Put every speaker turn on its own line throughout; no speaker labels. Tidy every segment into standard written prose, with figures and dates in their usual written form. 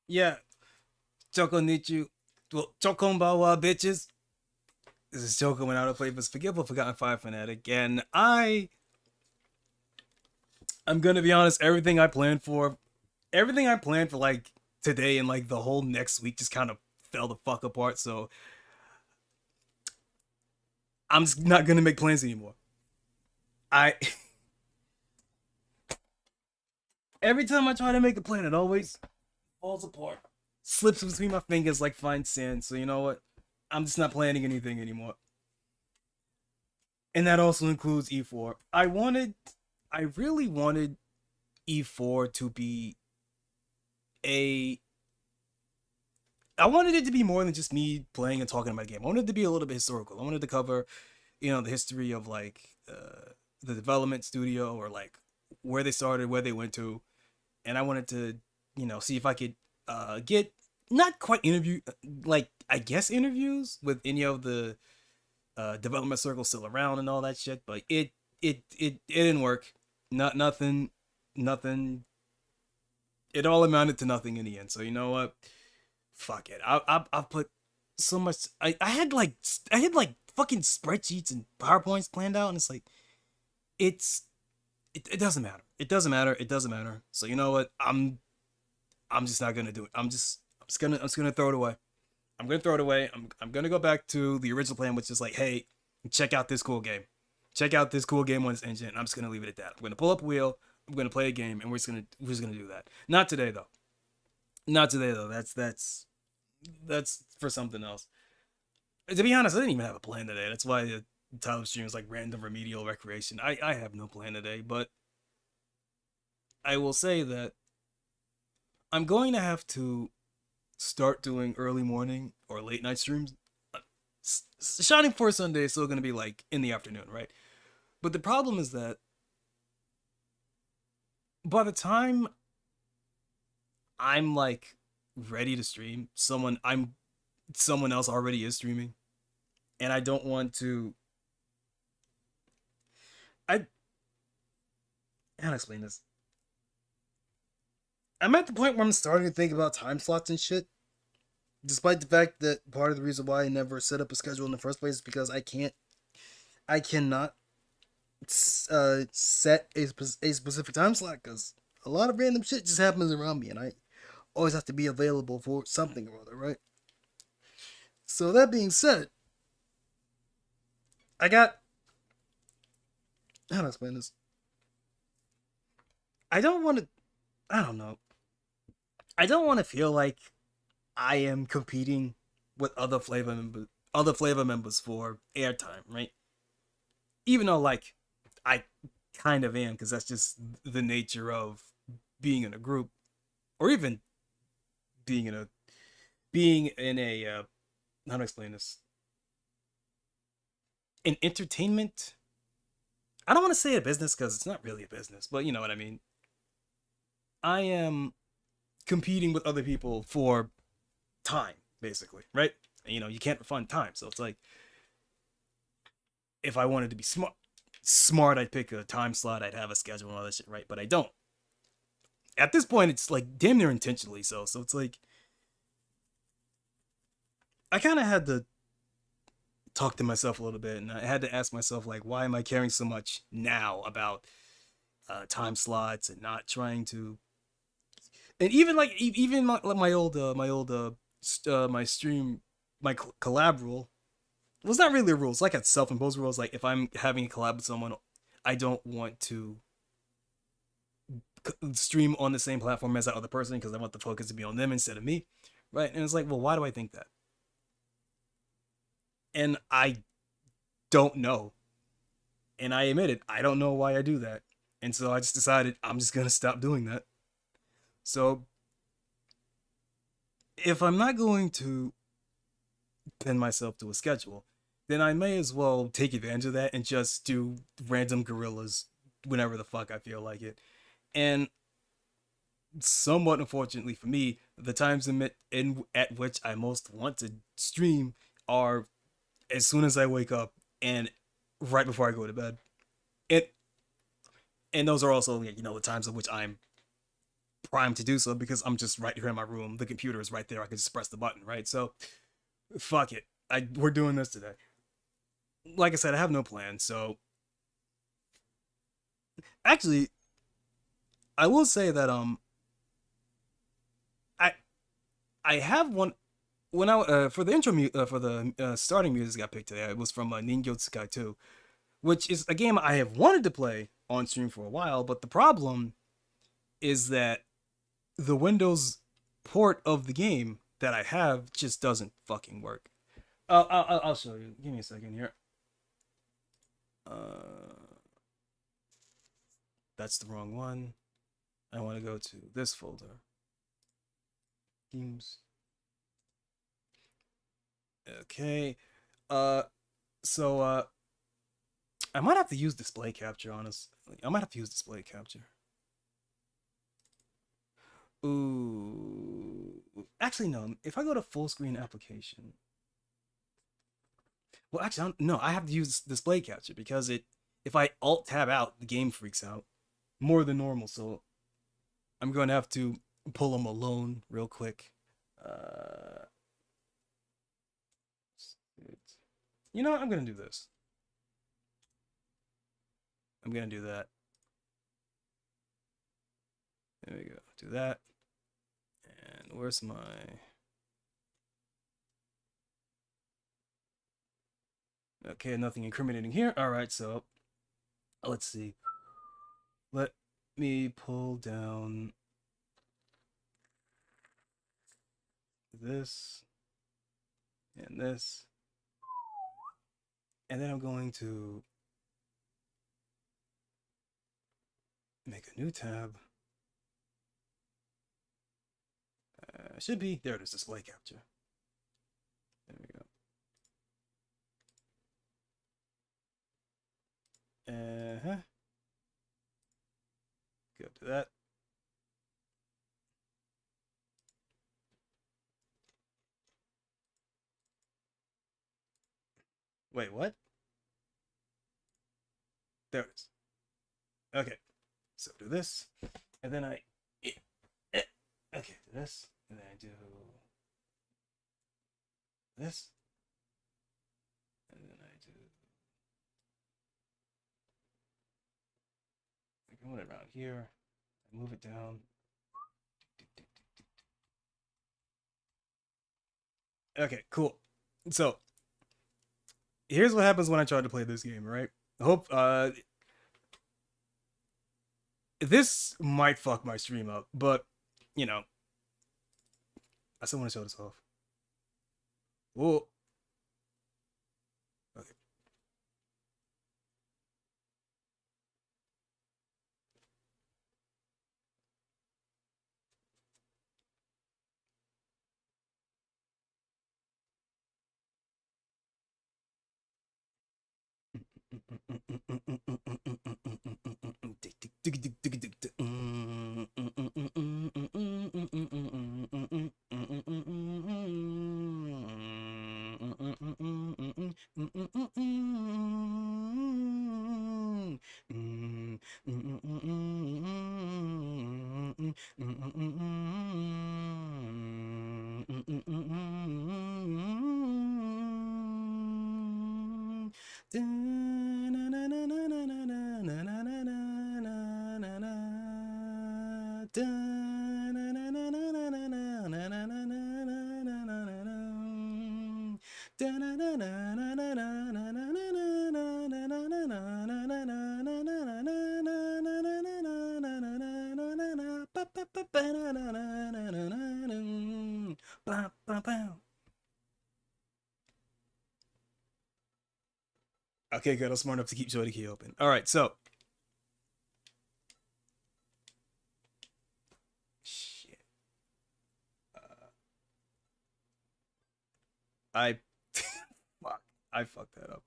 Yeah, Choconnichi. Well, Chokonbawa, bitches. This is Choco Minato, Flavors Forgetful, Forgotten Fire Fanatic, and I'm gonna be honest. Everything I planned for like today and like the whole next week just kind of fell the fuck apart. So I'm just not gonna make plans anymore. I Every time I try to make a plan, it always falls apart, slips between my fingers like fine sand. So you know what? I'm just not planning anything anymore. And that also includes E4. I really wanted E4 to be a. I wanted it to be more than just me playing and talking about a game. I wanted it to be a little bit historical. I wanted to cover, the history of like the development studio or like where they started, where they went to, and I wanted to, see if I could get not quite interview, like I guess interviews with any of the development circles still around and all that shit, but it didn't work. Not nothing. It all amounted to nothing in the end. So you know what? Fuck it. I put so much. I had like fucking spreadsheets and powerpoints planned out, and it's like it's it doesn't matter. It doesn't matter. It doesn't matter. So you know what? I'm just not gonna do it. I'm just gonna throw it away. I'm gonna throw it away. I'm gonna go back to the original plan, which is like, hey, check out this cool game. Check out this cool game on this engine. And I'm just gonna leave it at that. I'm gonna pull up a wheel. I'm gonna play a game, and we're just gonna do that. Not today though. Not today though. That's for something else. To be honest, I didn't even have a plan today. That's why the title of stream is like random remedial recreation. I have no plan today, but I will say that I'm going to have to start doing early morning or late night streams. Shining Force Sunday is still going to be like in the afternoon, right? But the problem is that by the time I'm like ready to stream, someone else already is streaming, and I don't want to. I How to explain this? I'm at the point where I'm starting to think about time slots and shit. Despite the fact that part of the reason why I never set up a schedule in the first place is because I cannot set a specific time slot because a lot of random shit just happens around me, and I always have to be available for something or other, right? So that being said, I got how to explain this. I don't want to. I don't know. I don't want to feel like I am competing with other flavor members for airtime, right? Even though like I kind of am because that's just the nature of being in a group or even being in a being in a how to explain this, in entertainment. I don't want to say a business because it's not really a business, but you know what I mean. I am competing with other people for time, basically, right? And, you can't refund time, so it's like if I wanted to be smart, I'd pick a time slot, I'd have a schedule and all that shit, right? But I don't. At this point, it's like damn near intentionally so. So it's like I kind of had to talk to myself a little bit, and I had to ask myself like, why am I caring so much now about time slots and not trying to, and even like even my old my stream my collab rule was not really a rule. It's like a self-imposed rule. It's like if I'm having a collab with someone, I don't want to stream on the same platform as that other person because I want the focus to be on them instead of me, right? And it's like, well, why do I think that? And I don't know. And I admit it, I don't know why I do that. And so I just decided I'm just gonna stop doing that. So if I'm not going to pin myself to a schedule, then I may as well take advantage of that and just do random gorillas whenever the fuck I feel like it. And somewhat unfortunately for me, the times at which I most want to stream are as soon as I wake up and right before I go to bed. It and those are also the times at which I'm primed to do so because I'm just right here in my room. The computer is right there. I can just press the button, right? So fuck it. We're doing this today. Like I said, I have no plan. So actually, I will say that I I have one when I for the for the starting music I picked today. It was from Ningyo Tsukai 2, which is a game I have wanted to play on stream for a while. But the problem is that the Windows port of the game that I have just doesn't fucking work. I'll show you. Give me a second here. Uh, that's the wrong one. I want to go to this folder. Games. Okay. Uh, so I might have to use display capture. Honestly, I might have to use display capture. Ooh. Actually, no. If I go to full screen application, well, actually, no. I have to use display capture because it. If I Alt tab out, the game freaks out more than normal. So I'm going to have to pull them alone real quick. Uh, you know what? I'm going to do this. I'm going to do that. There we go. Do that. And where's my... Okay, nothing incriminating here. All right, so let's see. Let me pull down this and this. And then I'm going to make a new tab. Should be, there it is, display capture. There we go. Go to that. Wait, what? There it is. Okay, so do this, and then I, okay, do this, and then I do this, and then I do, I want it around here, I move it down. Okay, cool. So here's what happens when I try to play this game, right? I hope this might fuck my stream up, but you know, I still want to show this off. Whoa. Okay. Okay, good. I'm smart enough to keep Choconnichi open. All right, so shit. I fuck. I fucked that up.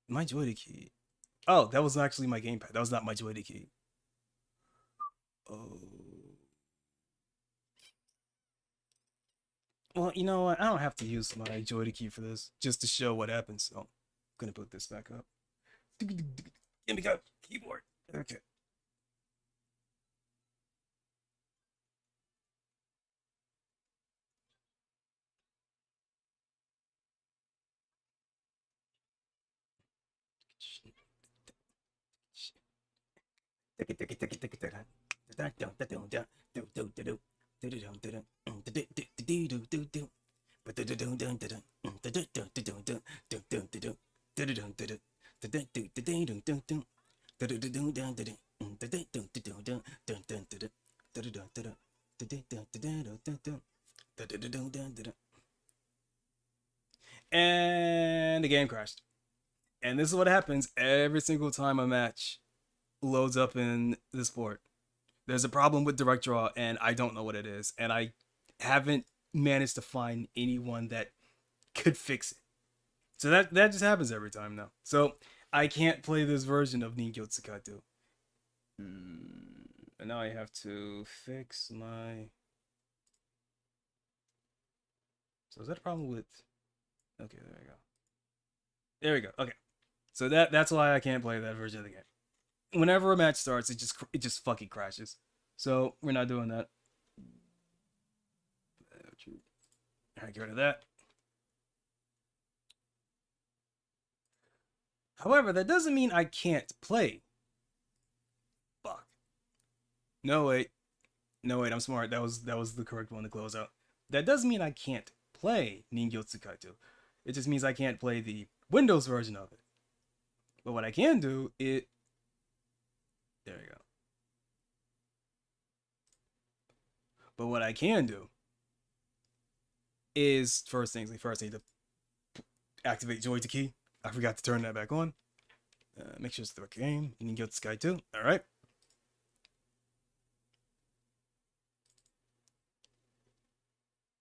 My Choconnichi. Oh, that was actually my gamepad. That was not my Choconnichi. Oh. Well, you know what? I don't have to use my Choconnichi for this, just to show what happens. So I'm gonna put this back up. Give me go keyboard. Okay. And the game crashed. And this is what happens every single time a match loads up in this port. There's a problem with direct draw, and I don't know what it is. And I haven't managed to find anyone that could fix it. So that just happens every time now. So I can't play this version of Ningyo Tsukatu. And now I have to fix my... So is that a problem with... Okay, there we go. There we go. Okay. So that's why I can't play that version of the game. Whenever a match starts, it just fucking crashes. So we're not doing that. Alright, get rid of that. However, that doesn't mean I can't play. Fuck. No wait, I'm smart. That was the correct one to close out. That doesn't mean I can't play Ningyo Tsukaitu. It just means I can't play the Windows version of it. But what I can do is... There we go. But what I can do is, first I need to activate Joy to Key. I forgot to turn that back on. Make sure it's the right game. Ningyo Tsukaitu. Alright.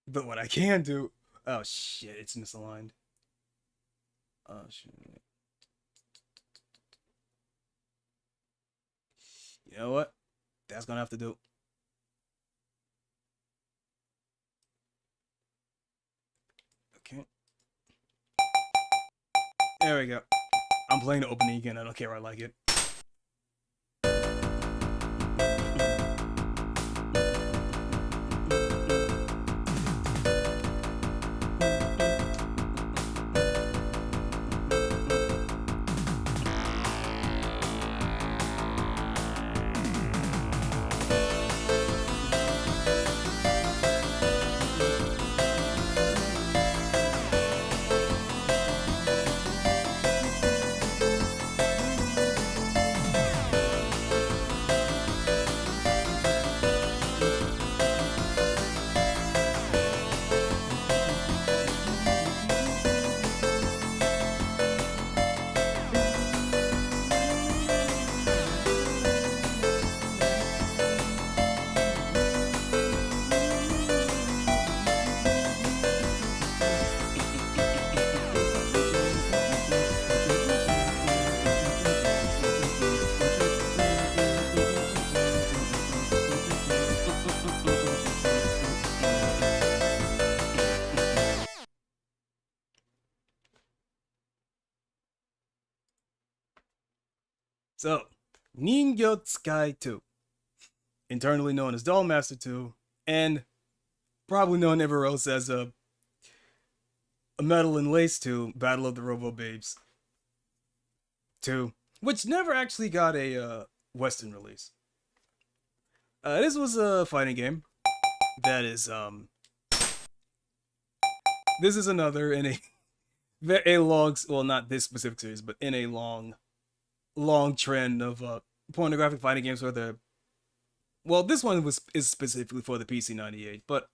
But what I can do... Oh shit, it's misaligned. Oh shit. You know what? That's gonna have to do. Okay. There we go. I'm playing the opening again. I don't care. I like it. So, Ningyo Tsukai 2, internally known as Dollmaster 2, and probably known everywhere else as a Metal and Lace 2, Battle of the Robo Babes 2, which never actually got a Western release. This was a fighting game that is, this is another in a long, well, not this specific series, but in a long trend of pornographic fighting games where the... Well, this one is specifically for the PC-98, but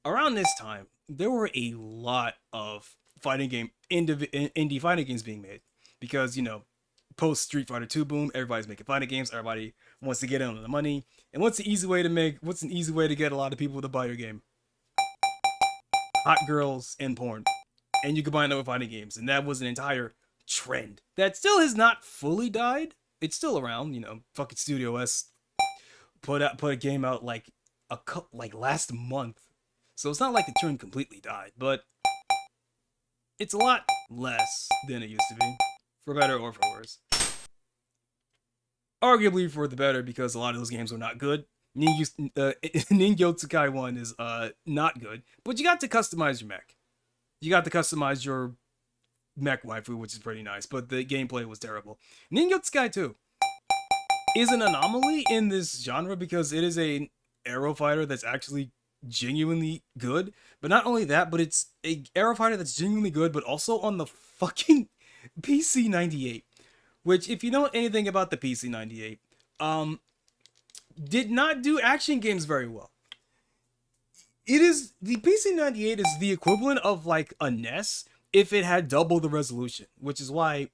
around this time, there were a lot of indie fighting games being made. Because, you know, post Street Fighter 2 boom, everybody's making fighting games, everybody wants to get in on the money. And what's an easy way to get a lot of people to buy your game? Hot girls and porn. And you combine that with fighting games, and that was an entire trend that still has not fully died. It's still around, you know. Fucking Studio S put a game out like last month, so it's not like the trend completely died, but it's a lot less than it used to be, for better or for worse. Arguably for the better, because a lot of those games were not good. Ningyo Tsukai 1 is not good, but you got to customize your mech. You got to customize your mech waifu, which is pretty nice, but the gameplay was terrible. Ninja Sky 2 is an anomaly in this genre because it is a arrow fighter that's actually genuinely good. But not only that, but it's a arrow fighter that's genuinely good, but also on the fucking PC-98. Which, if you know anything about the PC-98, did not do action games very well. The PC-98 is the equivalent of like a NES if it had double the resolution, which is why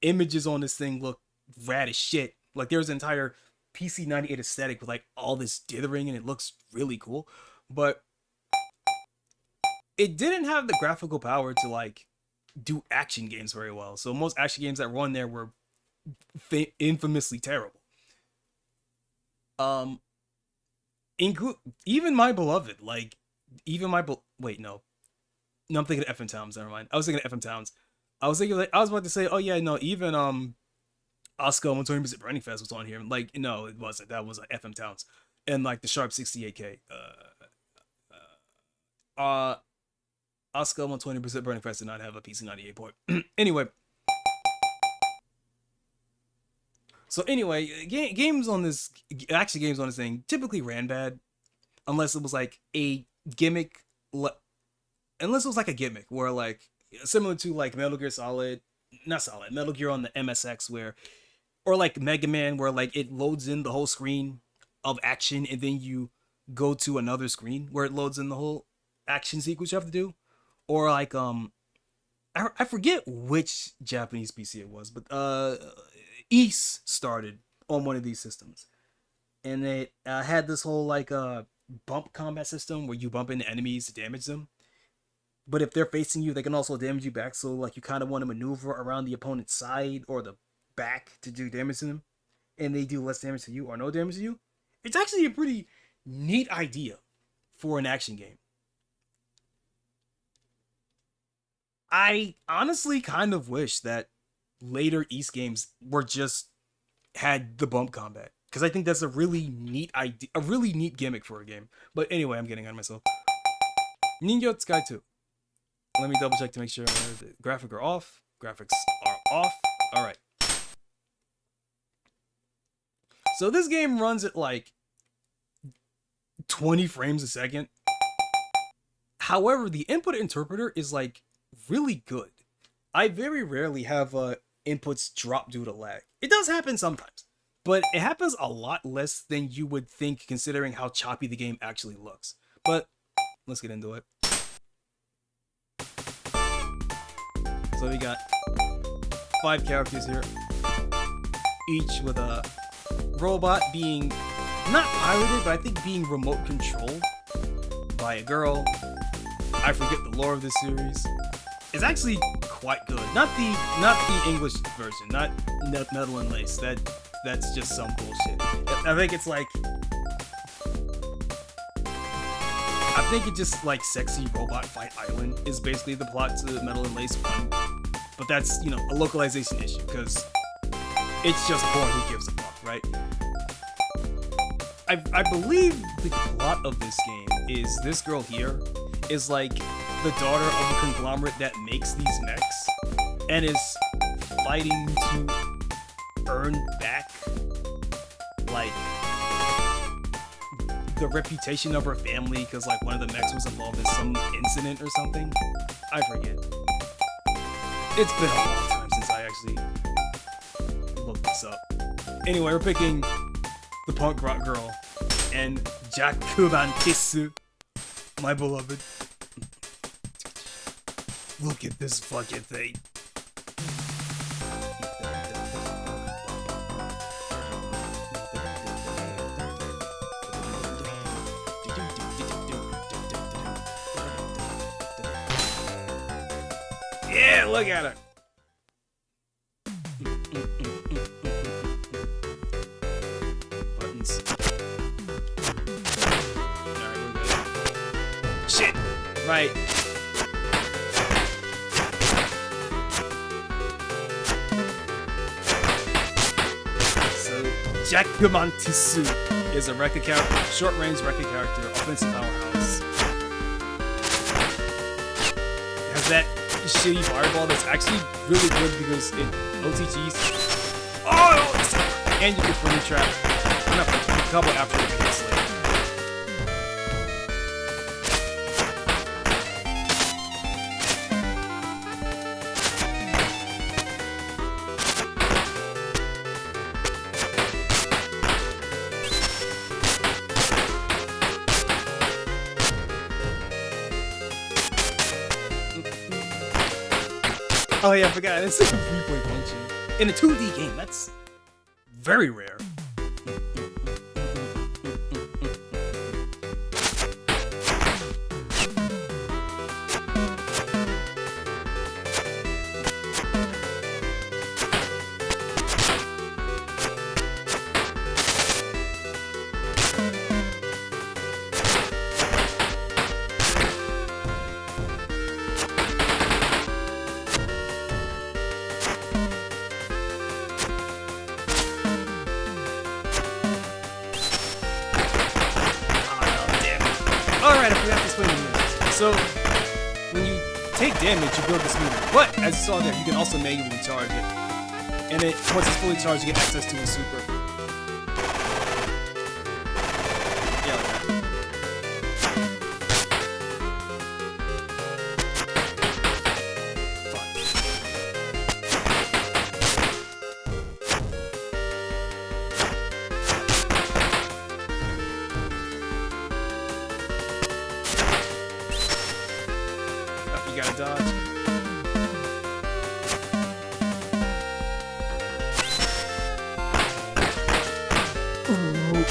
images on this thing look rad as shit. Like there's an entire PC-98 aesthetic with like all this dithering and it looks really cool, but it didn't have the graphical power to like do action games very well. So most action games that run there were infamously terrible. Even my beloved, like wait, no, I'm thinking of FM Towns. Never mind. I was thinking of FM Towns. I was about to say, oh yeah, no, even Oscar 120% Burning Fest was on here. Like, no, it wasn't. That was like FM Towns and like the Sharp 68K. Oscar 120% Burning Fest did not have a PC-98 port. Anyway. So anyway, games on this thing typically ran bad, unless it was like a gimmick. Unless it was like a gimmick where like similar to like Metal Gear Solid, Metal Gear on the MSX or like Mega Man where like it loads in the whole screen of action and then you go to another screen where it loads in the whole action sequence you have to do, or like I forget which Japanese PC it was, but East started on one of these systems, and it had this whole like bump combat system where you bump into enemies to damage them, but if they're facing you, they can also damage you back. So like you kind of want to maneuver around the opponent's side or the back to do damage to them, and they do less damage to you or no damage to you. It's actually a pretty neat idea for an action game. I honestly kind of wish that later East games had the bump combat, because I think that's a really neat idea, a really neat gimmick for a game. But anyway, I'm getting on myself. Ninja Sky 2. Let me double check to make sure the graphics are off. Graphics are off. All right. So this game runs at like 20 frames a second. However, the input interpreter is like really good. I very rarely have inputs drop due to lag. It does happen sometimes, but it happens a lot less than you would think considering how choppy the game actually looks. But let's get into it. So we got 5 characters here, each with a robot being not piloted, but I think being remote controlled by a girl. I forget the lore of this series. It's actually quite good. Not the English version, not Metal and Lace. That's just some bullshit. I think it's like, I think it just like Sexy Robot Fight Island is basically the plot to Metal and Lace 1. But that's, you know, a localization issue because it's just porn. Who gives a fuck, right? I believe the plot of this game is this girl here is like the daughter of a conglomerate that makes these mechs and is fighting to earn back like the reputation of her family because like one of the mechs was involved in some incident or something. I forget. It's been a long time since I actually looked this up. Anyway, we're picking the punk rock girl and J.Mantis, my beloved. Look at this fucking thing. Yeah, look at her. Buttons. Alright, we're good. Shit! Right. J.Mantis is a Rekka character, short-range Rekka character, offensive powerhouse. It has that shitty fireball that's actually really good because it OTGs. Oh, and you can free trap. Not free, you can combo after you hit Slave. Oh yeah, I forgot. It's like a 3-point function. In a 2D game, that's very rare. Alright, I forgot to explain this. So, when you take damage, you build this meter. But, as you saw there, you can also manually charge it. And once it's fully charged, you get access to a super. Yeah, like that. You gotta dodge. Ooh.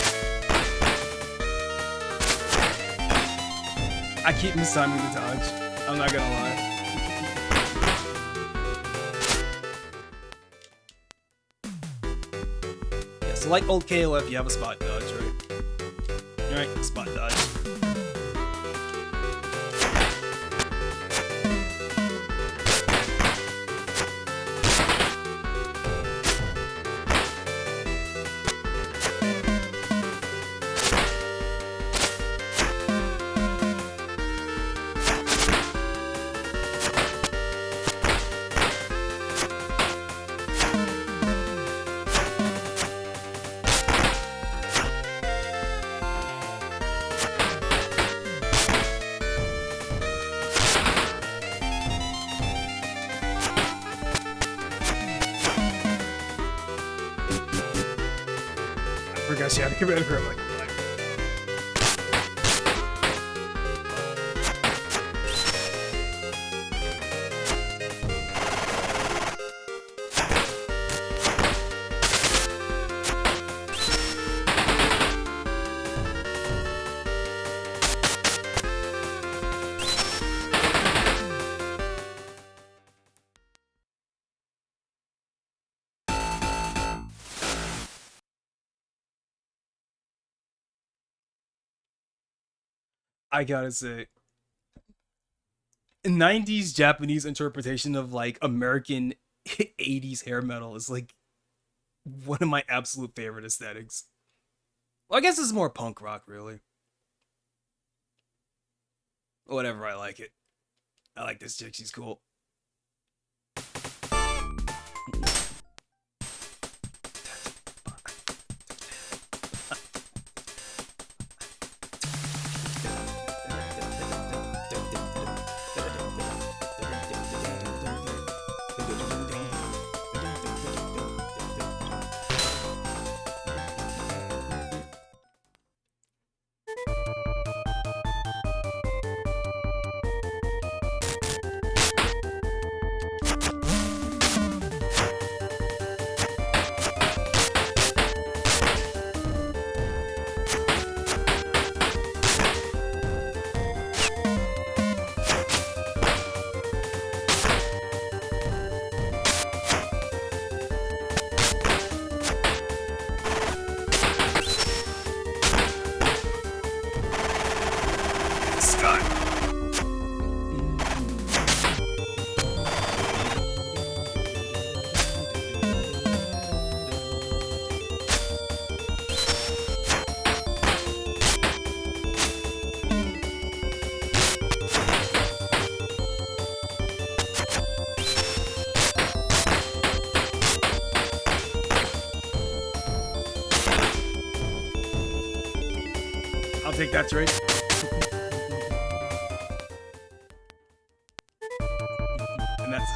I keep mistiming the dodge. I'm not gonna lie. Yeah, so like old KOF, you have a spot dodge, right? Alright, spot dodge. I forgot she had to command her like. I gotta say, 90s Japanese interpretation of like American 80s hair metal is like one of my absolute favorite aesthetics. Well, I guess it's more punk rock, really. Whatever, I like it. I like this chick, she's cool. I'll take that trade. And that's...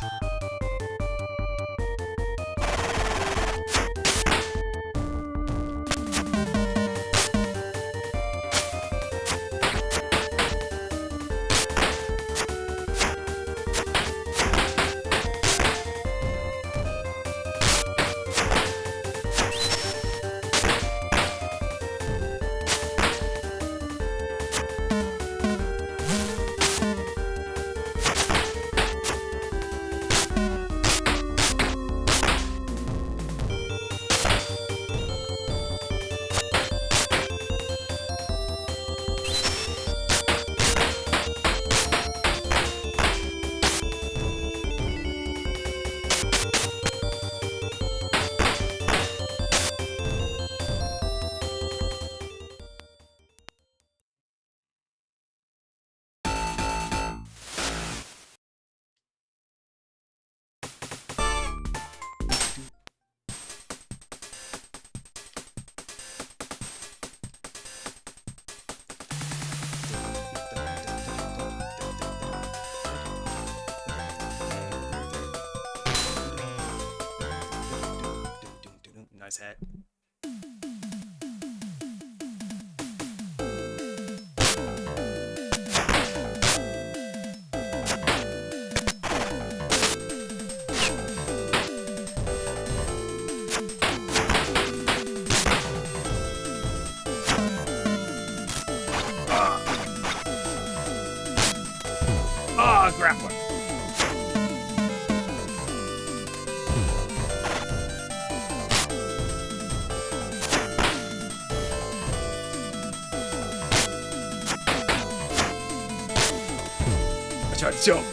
Nice hat. Grappler. I tried to jump.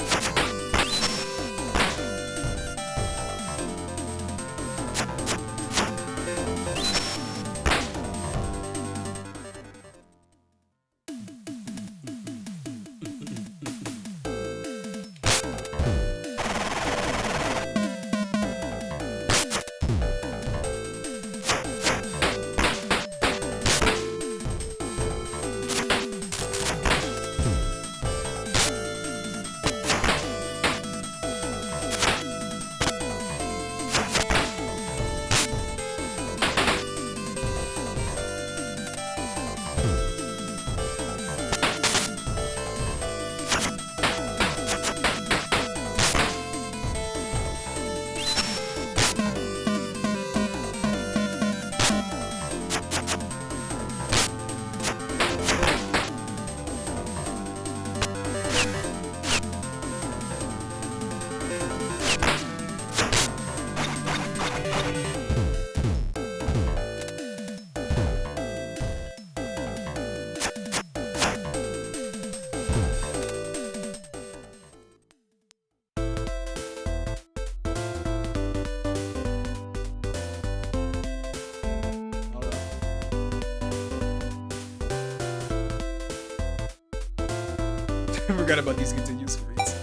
I forgot about these continue screens.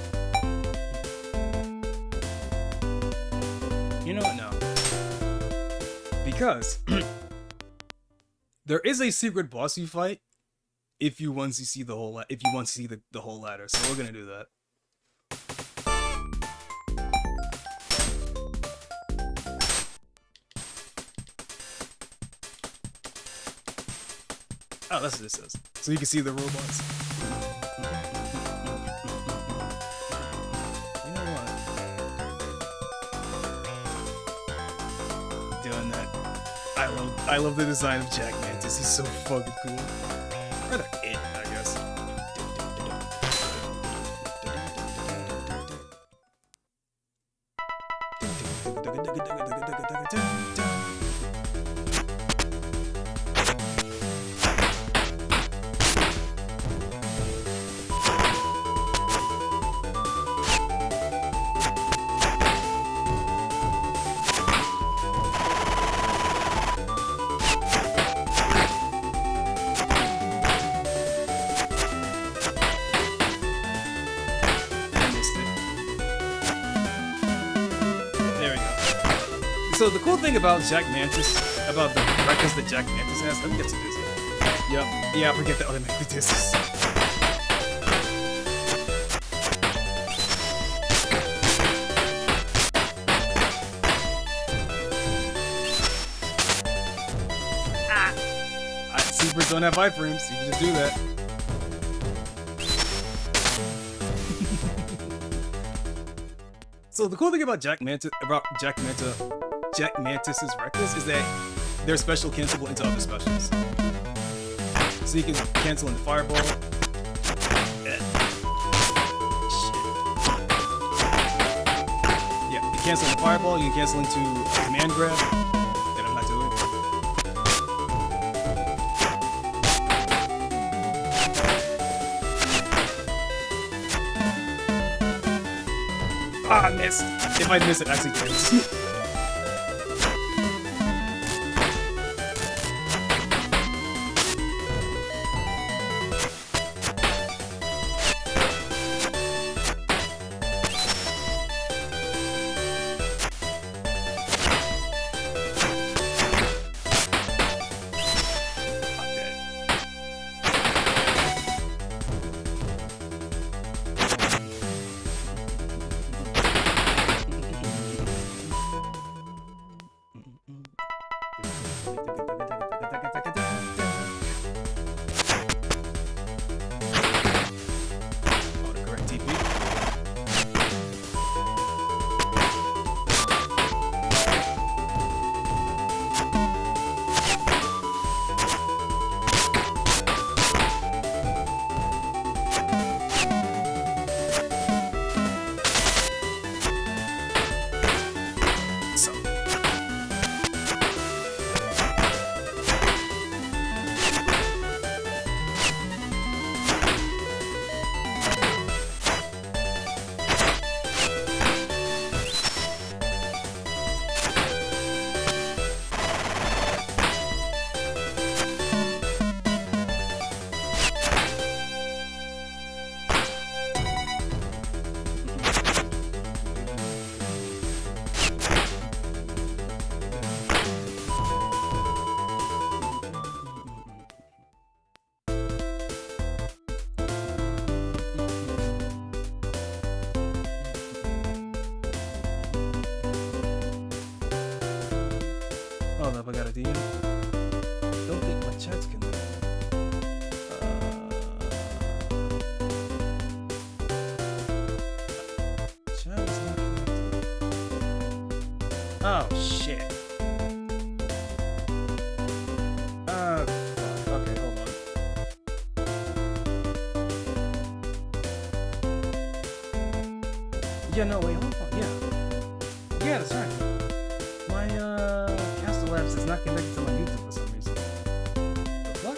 You know what? No. Because there is a secret boss you fight if you want to see the whole the whole ladder. So we're gonna do that. Oh, that's what this is. So you can see the robots. You know what? Doing that. I love the design of J.Mantis. He's so fucking cool. Rather it, I guess. So the cool thing about J.Mantis, about the records that J.Mantis has, let me get to this. Yep. Yeah, forget the automatic discs. Supers don't have iframes, you can just do that. So the cool thing about J.Mantis's Reckless is that they're special cancelable into other specials. So you can cancel into Fireball. Shit. Yeah, you cancel into Fireball, you can cancel into Command Grab. That I'm not doing. Ah, I missed. If I miss it, actually kills. Hold up, I got a DM. Don't think my chat's connected. Chat is not connected. Oh, shit. Fuck. Okay, hold on. Yeah, no, wait, hold on. Yeah. Yeah, that's right. My, Labs is not connected to my YouTube for some reason. The fuck?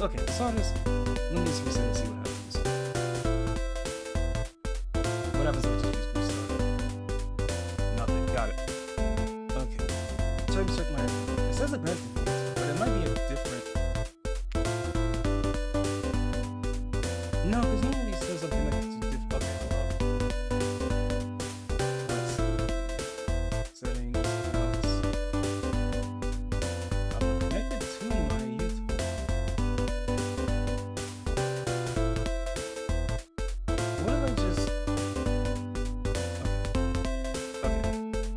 Okay, so I'll just let me just reset and see what happens. What happens if I just use restart? Nothing. Got it. Okay. So I can check my. It says a bad thing, but it might be a different. No, because nobody says I'm connected to diff. Okay, hold on. Let's see. Settings, apps. I'm connected to my YouTube. What if I just... Okay.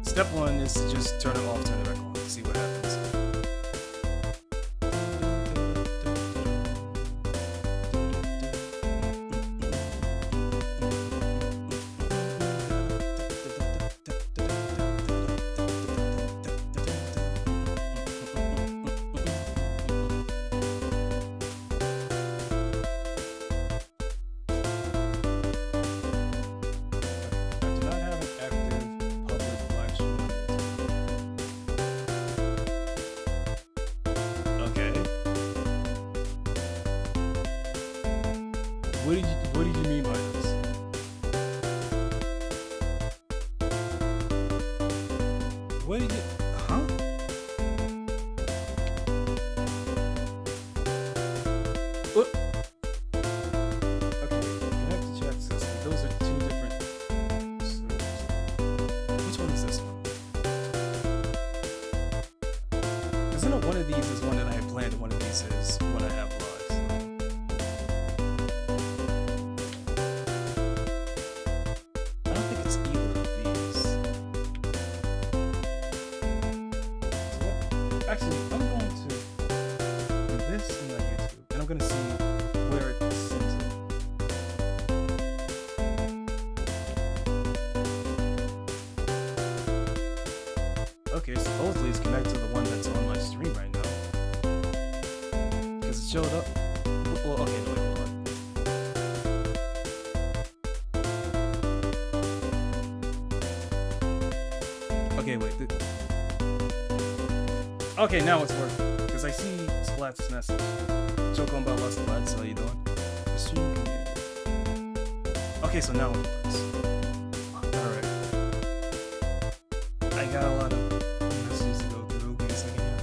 Step one is to just turn it off, turn it back on, see what happens. What did you mean by this? What did you... Huh? What? Okay, connect to chat system. Those are two different... Because I know one of these is one that I have planned, and one of these is one I have live. So. I don't think it's either of these. So, actually, I'm going to do this in my YouTube, and I'm going to see where it sends it. Okay, supposedly it's connected to the one that's on my stream right now. Because it showed up. Well, okay, no, wait, hold on. Okay, wait. Okay, now it's working. Because I see Splat's message. Choco about Splat, how you doing? Okay, so now it works. Alright. I got a lot of messages to go through. Give me a second here.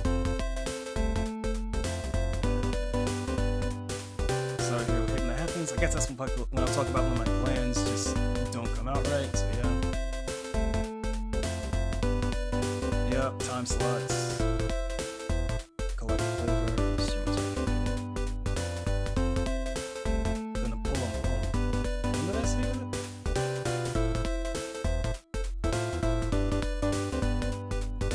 Sorry for everything that happens. I guess that's when I'll talk about when my plans just don't come out right, so yeah. Yep, time slots. Collect flavor. Streamers. Gonna pull them along. When did I say that?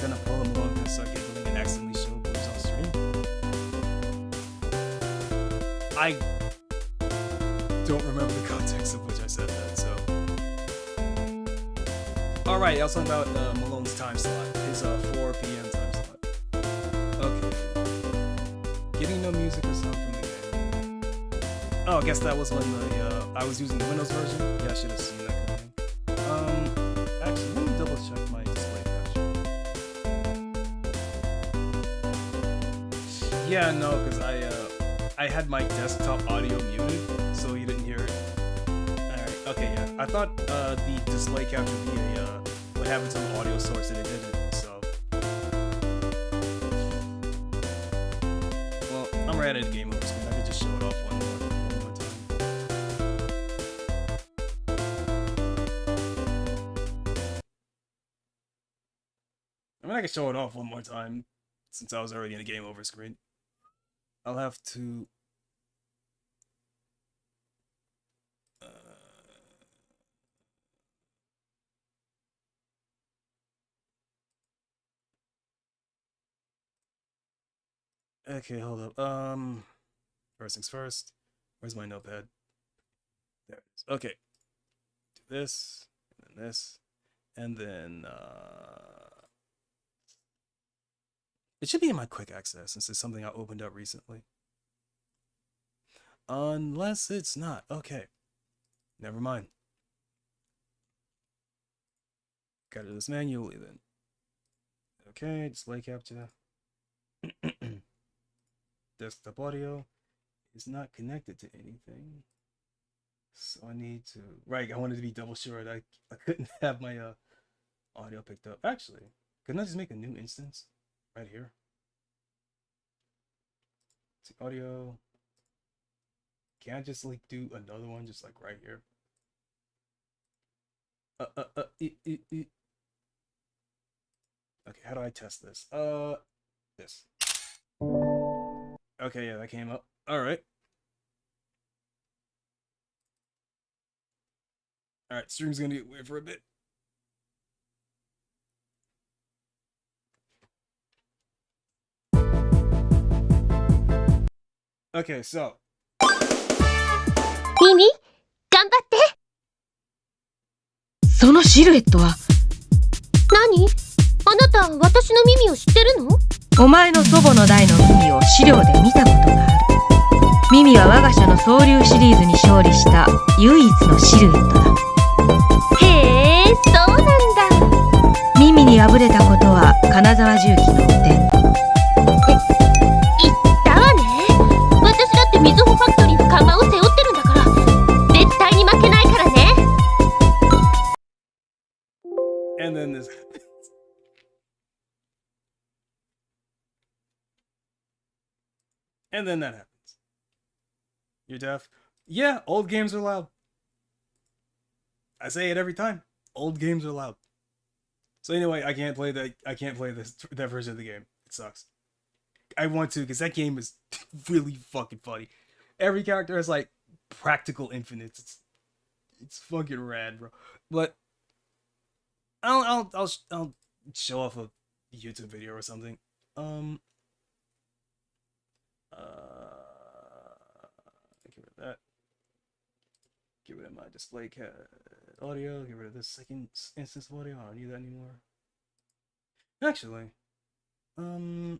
Gonna pull them along and start giggling and accidentally show boobs on stream. I don't remember the context of which I said that, so. Alright, I was talking about Malone's time slot. His 4 p.m. time slot. Okay. Getting no music or sound from the game. Oh, I guess that was when I was using the Windows version. Yeah, I should have seen that coming. Actually, let me double check my display capture. Yeah, no, because I had my desktop audio muted, so you didn't hear it. Alright, okay, yeah. I thought the display capture would be would have its own audio source, and it didn't, so. Well, I'm right at a game over screen. I could just show it off one more time. I mean, I could show it off one more time, since I was already in a game over screen. I'll have to... Okay, hold up. First things first. Where's my notepad? There it is. Okay. Do this, and then this, and then it should be in my quick access since it's something I opened up recently. Unless it's not. Okay. Never mind. Gotta do this manually then. Okay, display capture. Desktop audio is not connected to anything. So I need to... Right, I wanted to be double sure that I couldn't have my audio picked up. Actually, couldn't I just make a new instance right here? See, audio. Can I just like do another one just like right here? Okay, how do I test this? This. Okay, yeah, that came up. Alright. Alright, stream's gonna get weird for a bit. Okay, so.
耳頑張って。そのシルエットは何？あなた私の耳を知ってるの？お前の祖母の代の耳を資料で見たことがある。耳は我が社の総流シリーズに勝利した唯一のシルエットだ。へえ、そうなんだ。耳に破れたことは金沢重機の腕。言ったわね。私だってみずほファクトリーの看板を背負ってるんだから、絶対に負けないからね。
And then this. And then that happens. You're deaf? Yeah, old games are loud. I say it every time. Old games are loud. So anyway, I can't play that version of the game. It sucks. I want to, because that game is really fucking funny. Every character has like practical infinites. It's fucking rad, bro. But I'll show off a YouTube video or something. Get rid of that. Get rid of my display audio. Get rid of this second instance of audio. I don't need that anymore. Actually, there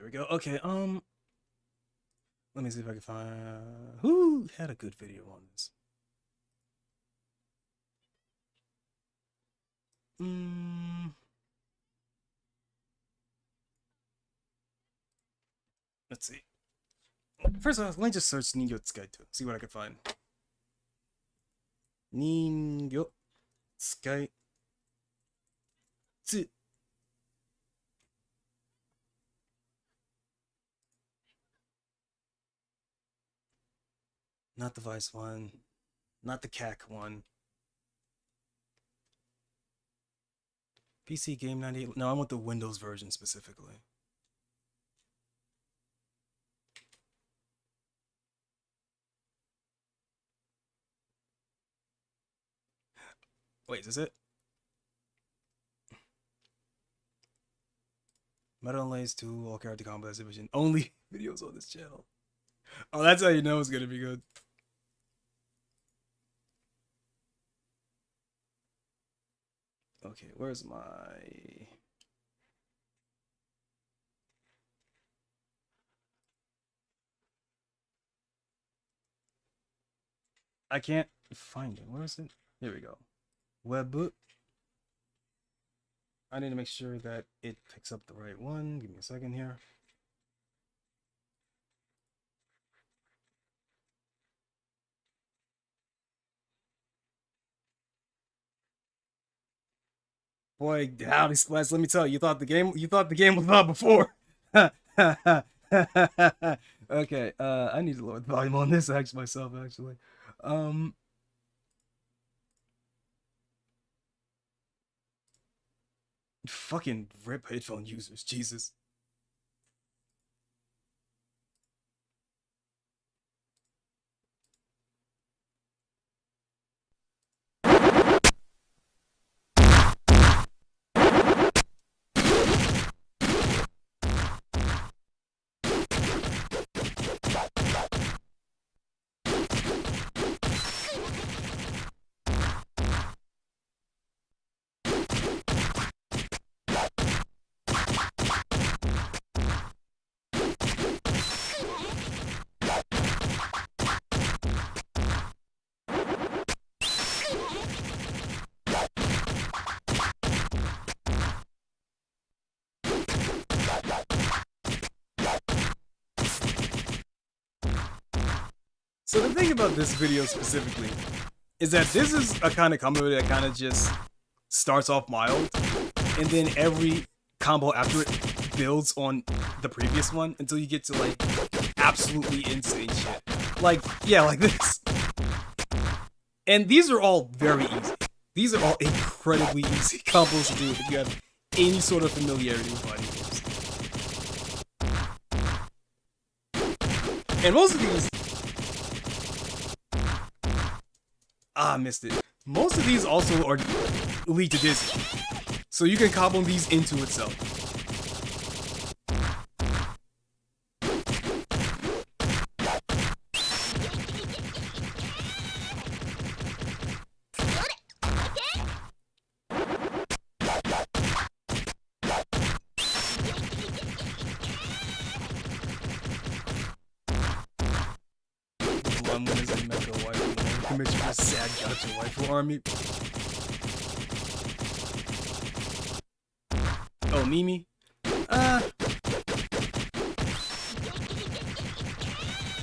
we go. Okay, let me see if I can find who had a good video on this. Let's see. First off, let me just search Ningyo Tsukai to see what I can find. Ningyo Tsukai Tsu. Not the Vice one. Not the CAC one. PC Game 98. No, I want the Windows version specifically. Wait, is this it? Metal Lays 2, all character combat exhibition. Only videos on this channel. Oh, that's how you know it's gonna be good. Okay, where's my... I can't find it. Where is it? Here we go. Webbook. I need to make sure that it picks up the right one. Give me a second here. Boy, howdy Splash, let me tell you, you thought the game was out before. Okay, I need to lower the volume on this myself actually. Fucking rip headphone users, Jesus. So the thing about this video specifically is that this is a kind of combo that kind of just starts off mild, and then every combo after it builds on the previous one until you get to like absolutely insane shit. Like, yeah, like this. And these are all very easy. These are all incredibly easy combos to do if you have any sort of familiarity with fighting games. And most of these... I missed it. Most of these also are lead to Dizzy. So you can combo these into itself. One is a mecha waifu. Commit you a sad gotcha waifu army. Oh, Mimi?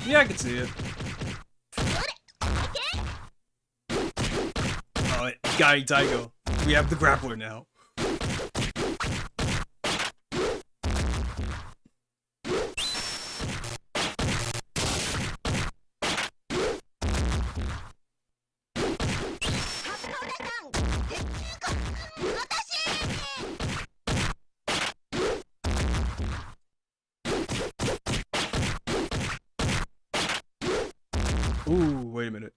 Yeah, I can see it. Oh, Gai Taigo. We have the grappler now. Ooh, wait a minute.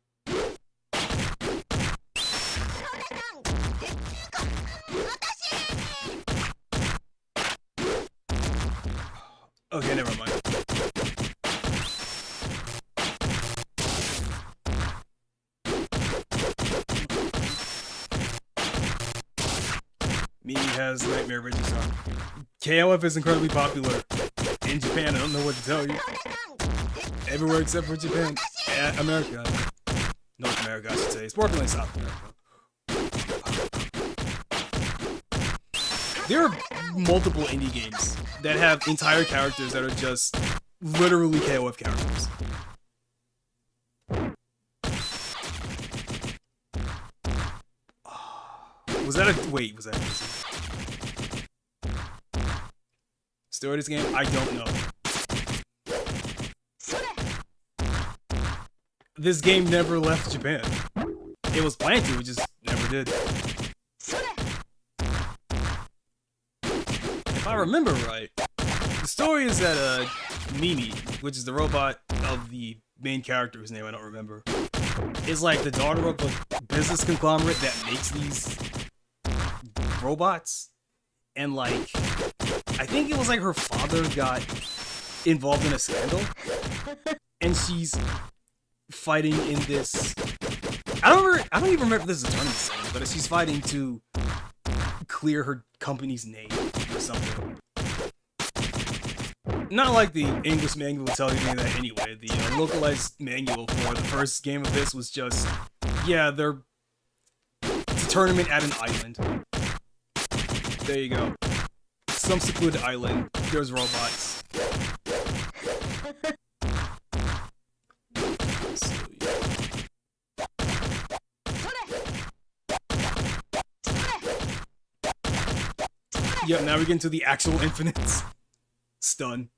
Okay, never mind. Mimi has Nightmare Registrar. KOF is incredibly popular in Japan. I don't know what to tell you. Everywhere except for Japan. America. North America, I should say. It's more popular in South America. There are multiple indie games that have entire characters that are just literally KOF characters. Was that a... Wait, was that a... Story of this game? I don't know. This game never left Japan. It was planned to, it just never did. If I remember right, the story is that Mimi, which is the robot of the main character whose name I don't remember, is like the daughter of a business conglomerate that makes these robots. And like, I think it was like her father got involved in a scandal, and she's fighting in this. I don't even remember if this is a tournament setting, but she's fighting to clear her company's name or something. Not like the English manual will tell you any of that anyway. The localized manual for the first game of this was just, yeah, it's a tournament at an island. There you go. Some secluded island. There's robots. So, yeah. Yep, now we get into the actual infinites. Stun.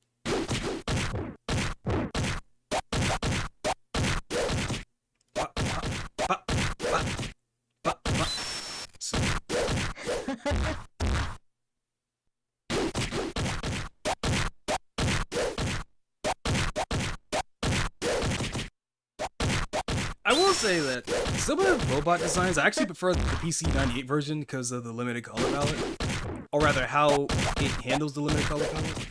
I will say that some of the robot designs, I actually prefer the PC98 version because of the limited color palette. Or rather, how it handles the limited color palette.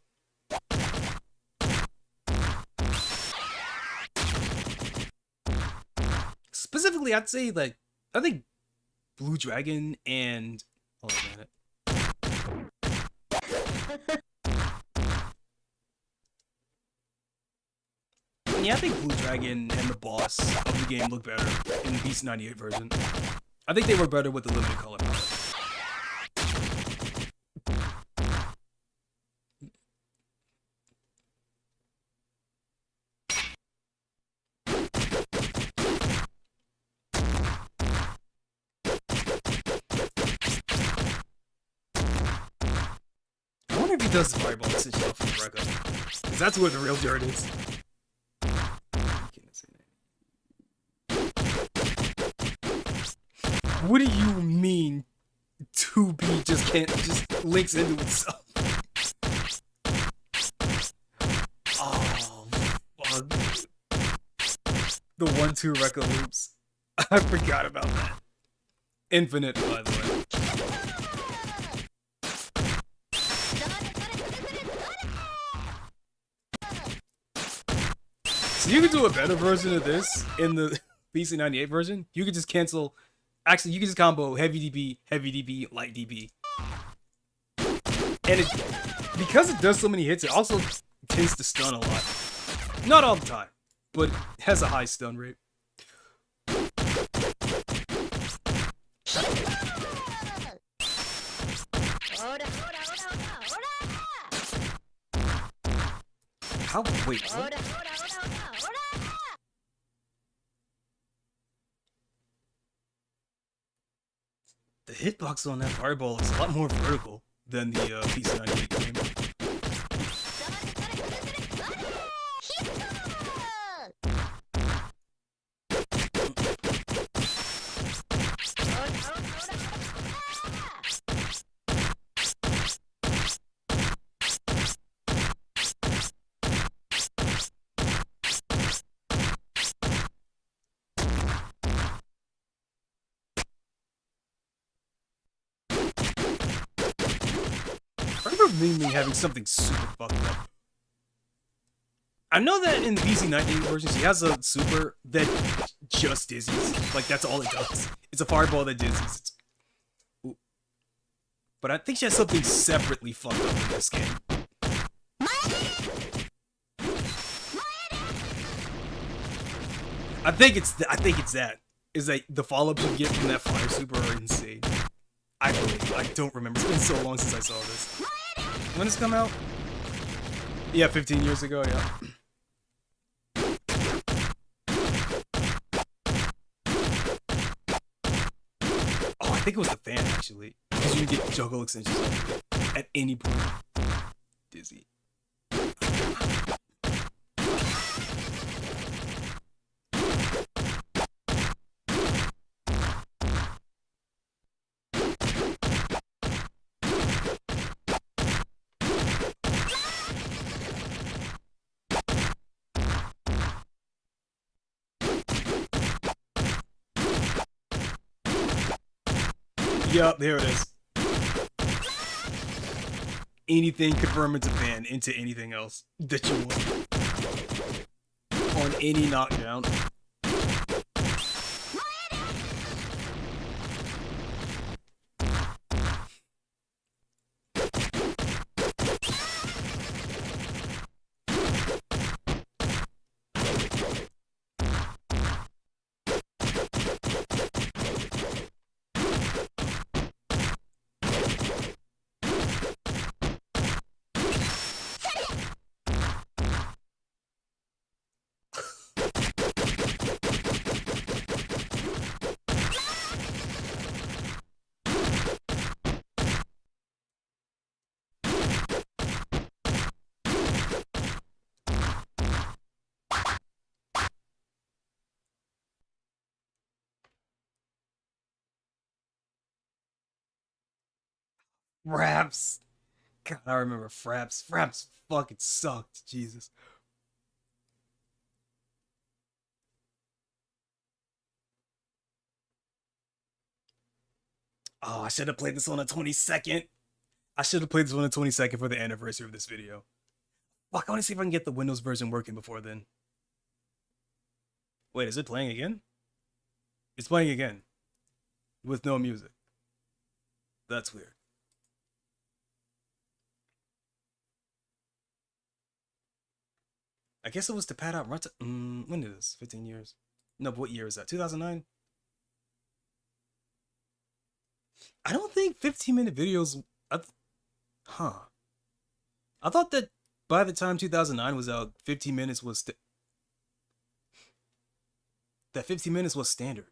Specifically, I'd say, like, I think Blue Dragon and... Hold on a minute. Yeah, I think Blue Dragon and the boss of the game look better in the PC98 version. I think they work better with the limited color palette. I wonder if he does the fireball decision off of Rekka. Because that's where the real dirt is. What do you mean 2B just links into itself? Oh, fuck. The 1-2 Rekka loops. I forgot about that. Infinite, by the way. So you can do a better version of this in the PC98 version. You could just cancel... Actually, you can just combo heavy DB, light DB. And because it does so many hits, it also tends to stun a lot. Not all the time, but it has a high stun rate. How? Wait, what? The hitbox on that fireball is a lot more vertical than the PC98 game. Ming Ming having something super fucked up. I know that in the PC-98 version, she has a super that just dizzies. Like, that's all it does. It's a fireball that dizzies. But I think she has something separately fucked up in this game. I think it's that. Is that the follow-ups you get from that fire super are insane. I believe. I don't remember. It's been so long since I saw this. When did this come out? Yeah, 15 years ago, yeah. Oh, I think it was the fan, actually. Because you can get juggle extensions at any point. Dizzy. Yup, there it is. Anything confirm it's a fan into anything else that you want. On any knockdown. Fraps. God, I remember Fraps. Fraps fucking sucked. Jesus. Oh, I should have played this on the 22nd. I should have played this on the 22nd for the anniversary of this video. Fuck, I want to see if I can get the Windows version working before then. Wait, is it playing again? It's playing again. With no music. That's weird. I guess it was to pad out runtime. When is this? 15 years? No, but what year is that? 2009? I don't think 15-minute videos... Huh. I thought that by the time 2009 was out, 15 minutes was... that 15 minutes was standard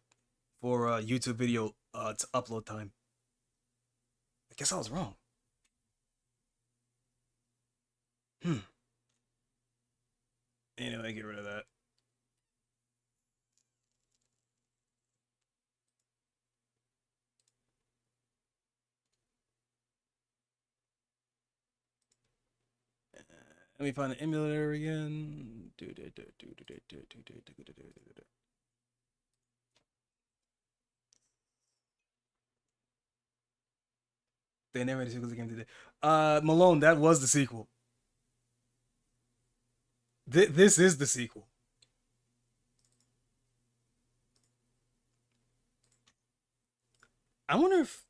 for YouTube video to upload time. I guess I was wrong. Anyway, get rid of that. Let me find the emulator again. They narrated sequels again today. Malone, that was the sequel. This is the sequel. I wonder if...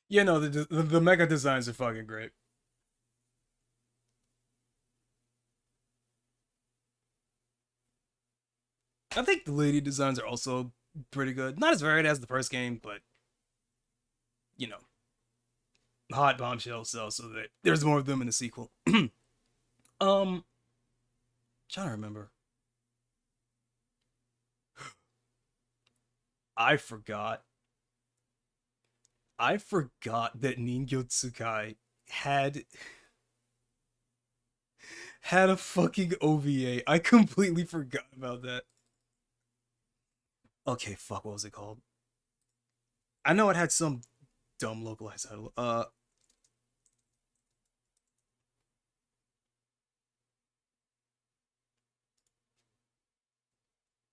Yeah, no, the mega designs are fucking great. I think the lady designs are also pretty good. Not as varied as the first game, but you know, hot bombshell so that there's more of them in the sequel. Trying to remember. I forgot. I forgot that Ningyo Tsukai had a fucking OVA. I completely forgot about that. Okay, fuck, what was it called? I know it had some dumb localized title.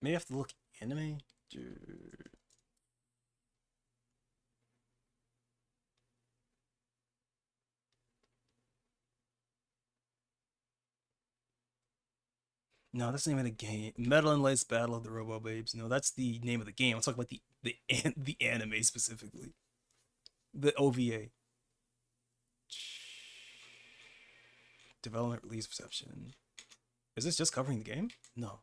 Maybe I have to look anime. No, that's the name of the game. Metal and Lace Battle of the Robo Babes. No, that's the name of the game. I'm talking about the anime specifically. The OVA. Development, release, reception. Is this just covering the game? No.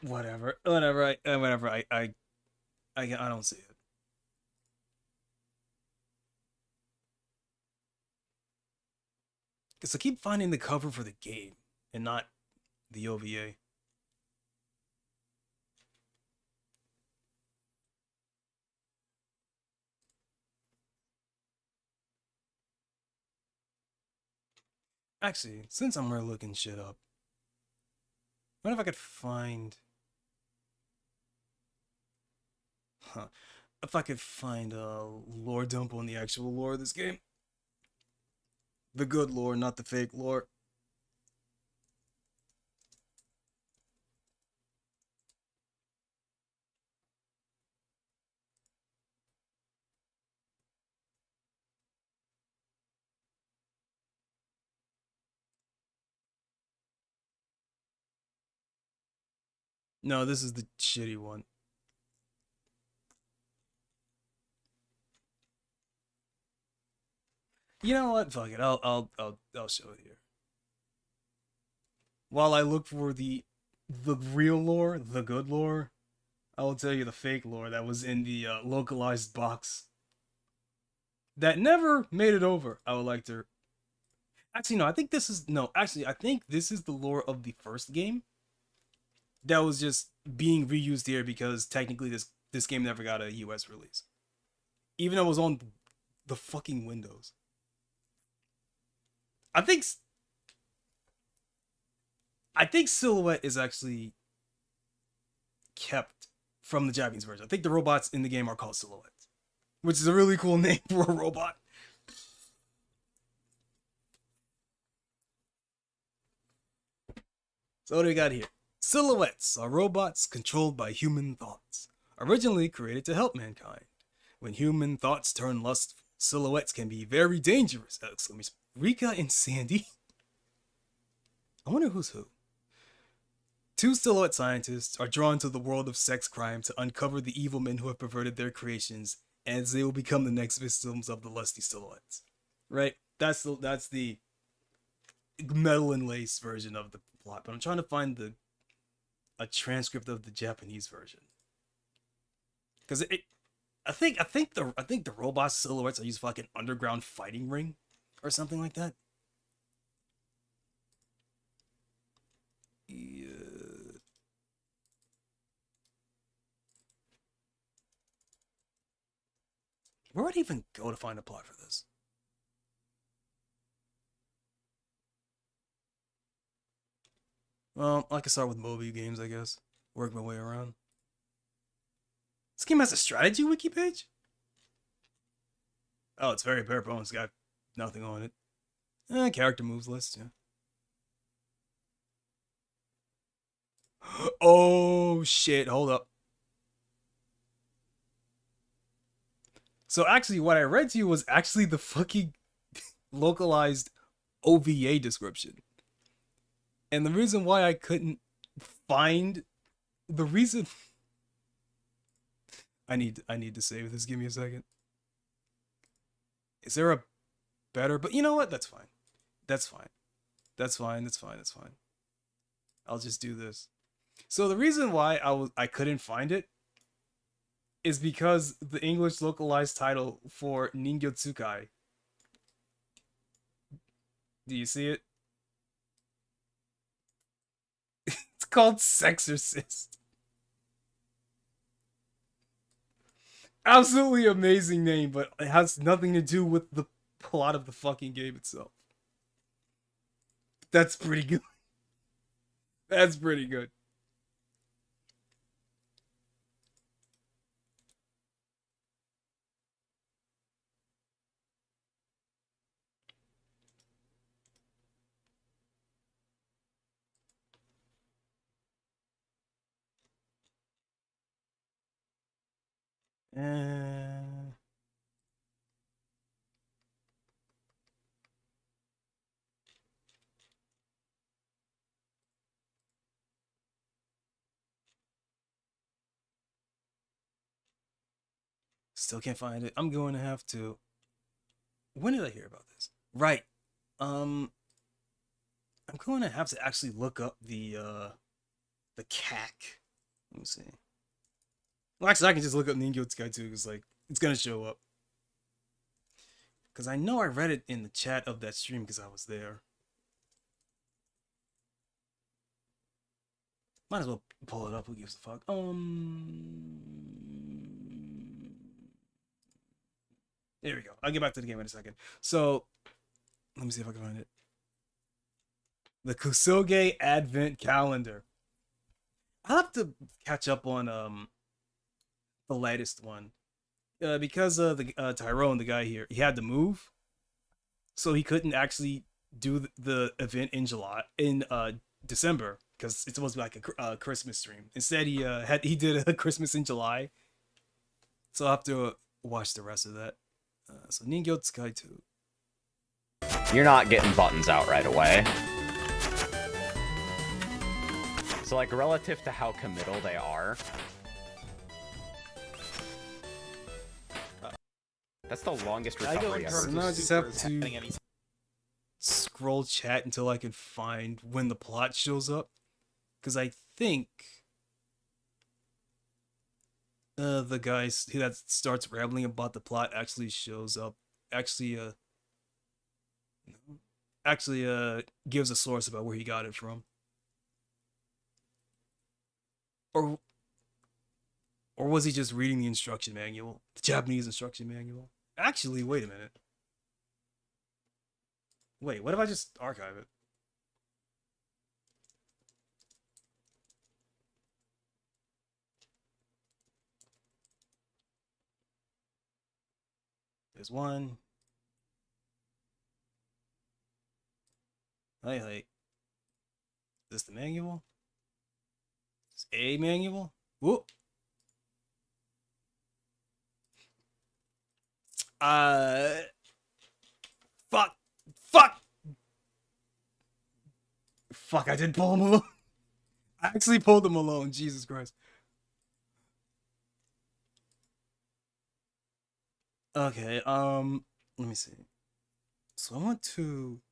Whatever. Whatever. I don't see it. Because I keep finding the cover for the game and not the OVA. Actually, since I'm really looking shit up, what if I could find. Huh. If I could find a lore dump on the actual lore of this game. The good lore, not the fake lore. No, this is the shitty one. You know what? Fuck it. I'll show it here. While I look for the real lore, the good lore, I will tell you the fake lore that was in the localized box that never made it over. I would like to. Actually, no. I think this is no. Actually, I think this is the lore of the first game that was just being reused here because technically this game never got a US release, even though it was on the fucking Windows. I think I think Silhouette is actually kept from the Japanese version. I think the robots in the game are called Silhouettes, which is a really cool name for a robot. So what do we got here? Silhouettes are robots controlled by human thoughts, originally created to help mankind. When human thoughts turn lustful, silhouettes can be very dangerous. Rika and Sandy. I wonder who's who. Two silhouette scientists are drawn to the world of sex crime to uncover the evil men who have perverted their creations, as they will become the next victims of the lusty silhouettes. Right? That's the metal and lace version of the plot. But I'm trying to find the a transcript of the Japanese version because I think the robot silhouettes are used for like an underground fighting ring or something like that. Yeah. Where would I even go to find a plot for this? Well, I could start with mobile games, I guess. Work my way around. This game has a strategy wiki page? Oh, it's very bare bones. Got nothing on it. Character moves list, yeah. Oh, shit. Hold up. So, actually, what I read to you was actually the fucking localized OVA description. And the reason why I couldn't find the reason I need to save this. Give me a second. Is there a better? But you know what? That's fine. That's fine. That's fine. That's fine. That's fine. I'll just do this. So the reason why I couldn't find it is because the English localized title for Ningyo Tsukai. Do you see it? It's called Sexorcist. Absolutely amazing name, but it has nothing to do with the plot of the fucking game itself. That's pretty good. That's pretty good. Uh, Still can't find it. I'm going to have to. When did I hear about this? Right. I'm going to have to actually look up the CAC. Let me see. Well, actually, I can just look up Ningyo Tsukai too, because like it's gonna show up. Because I know I read it in the chat of that stream because I was there. Might as well pull it up. Who gives a fuck? There we go. I'll get back to the game in a second. So, let me see if I can find it. The Kusoge Advent Calendar. I'll have to catch up on the latest one. Because the Tyrone, the guy here, he had to move, so he couldn't actually do the event in December, because it's supposed to be like a Christmas stream. Instead, he did a Christmas in July, so I'll have to watch the rest of that. So Ningyo Tsukai 2.
You're not getting buttons out right away. So like relative to how committal they are, that's the longest recovery ever.
So now I just have to scroll chat until I can find when the plot shows up, because I think the guy that starts rambling about the plot actually shows up. Actually gives a source about where he got it from. Or was he just reading the instruction manual? The Japanese instruction manual? Actually, wait a minute. Wait, what if I just archive it? There's one. Hey. Is this the manual? Is this a manual? Whoop. Fuck, I did pull him alone. I actually pulled him alone. Jesus Christ. Okay, let me see. So I want to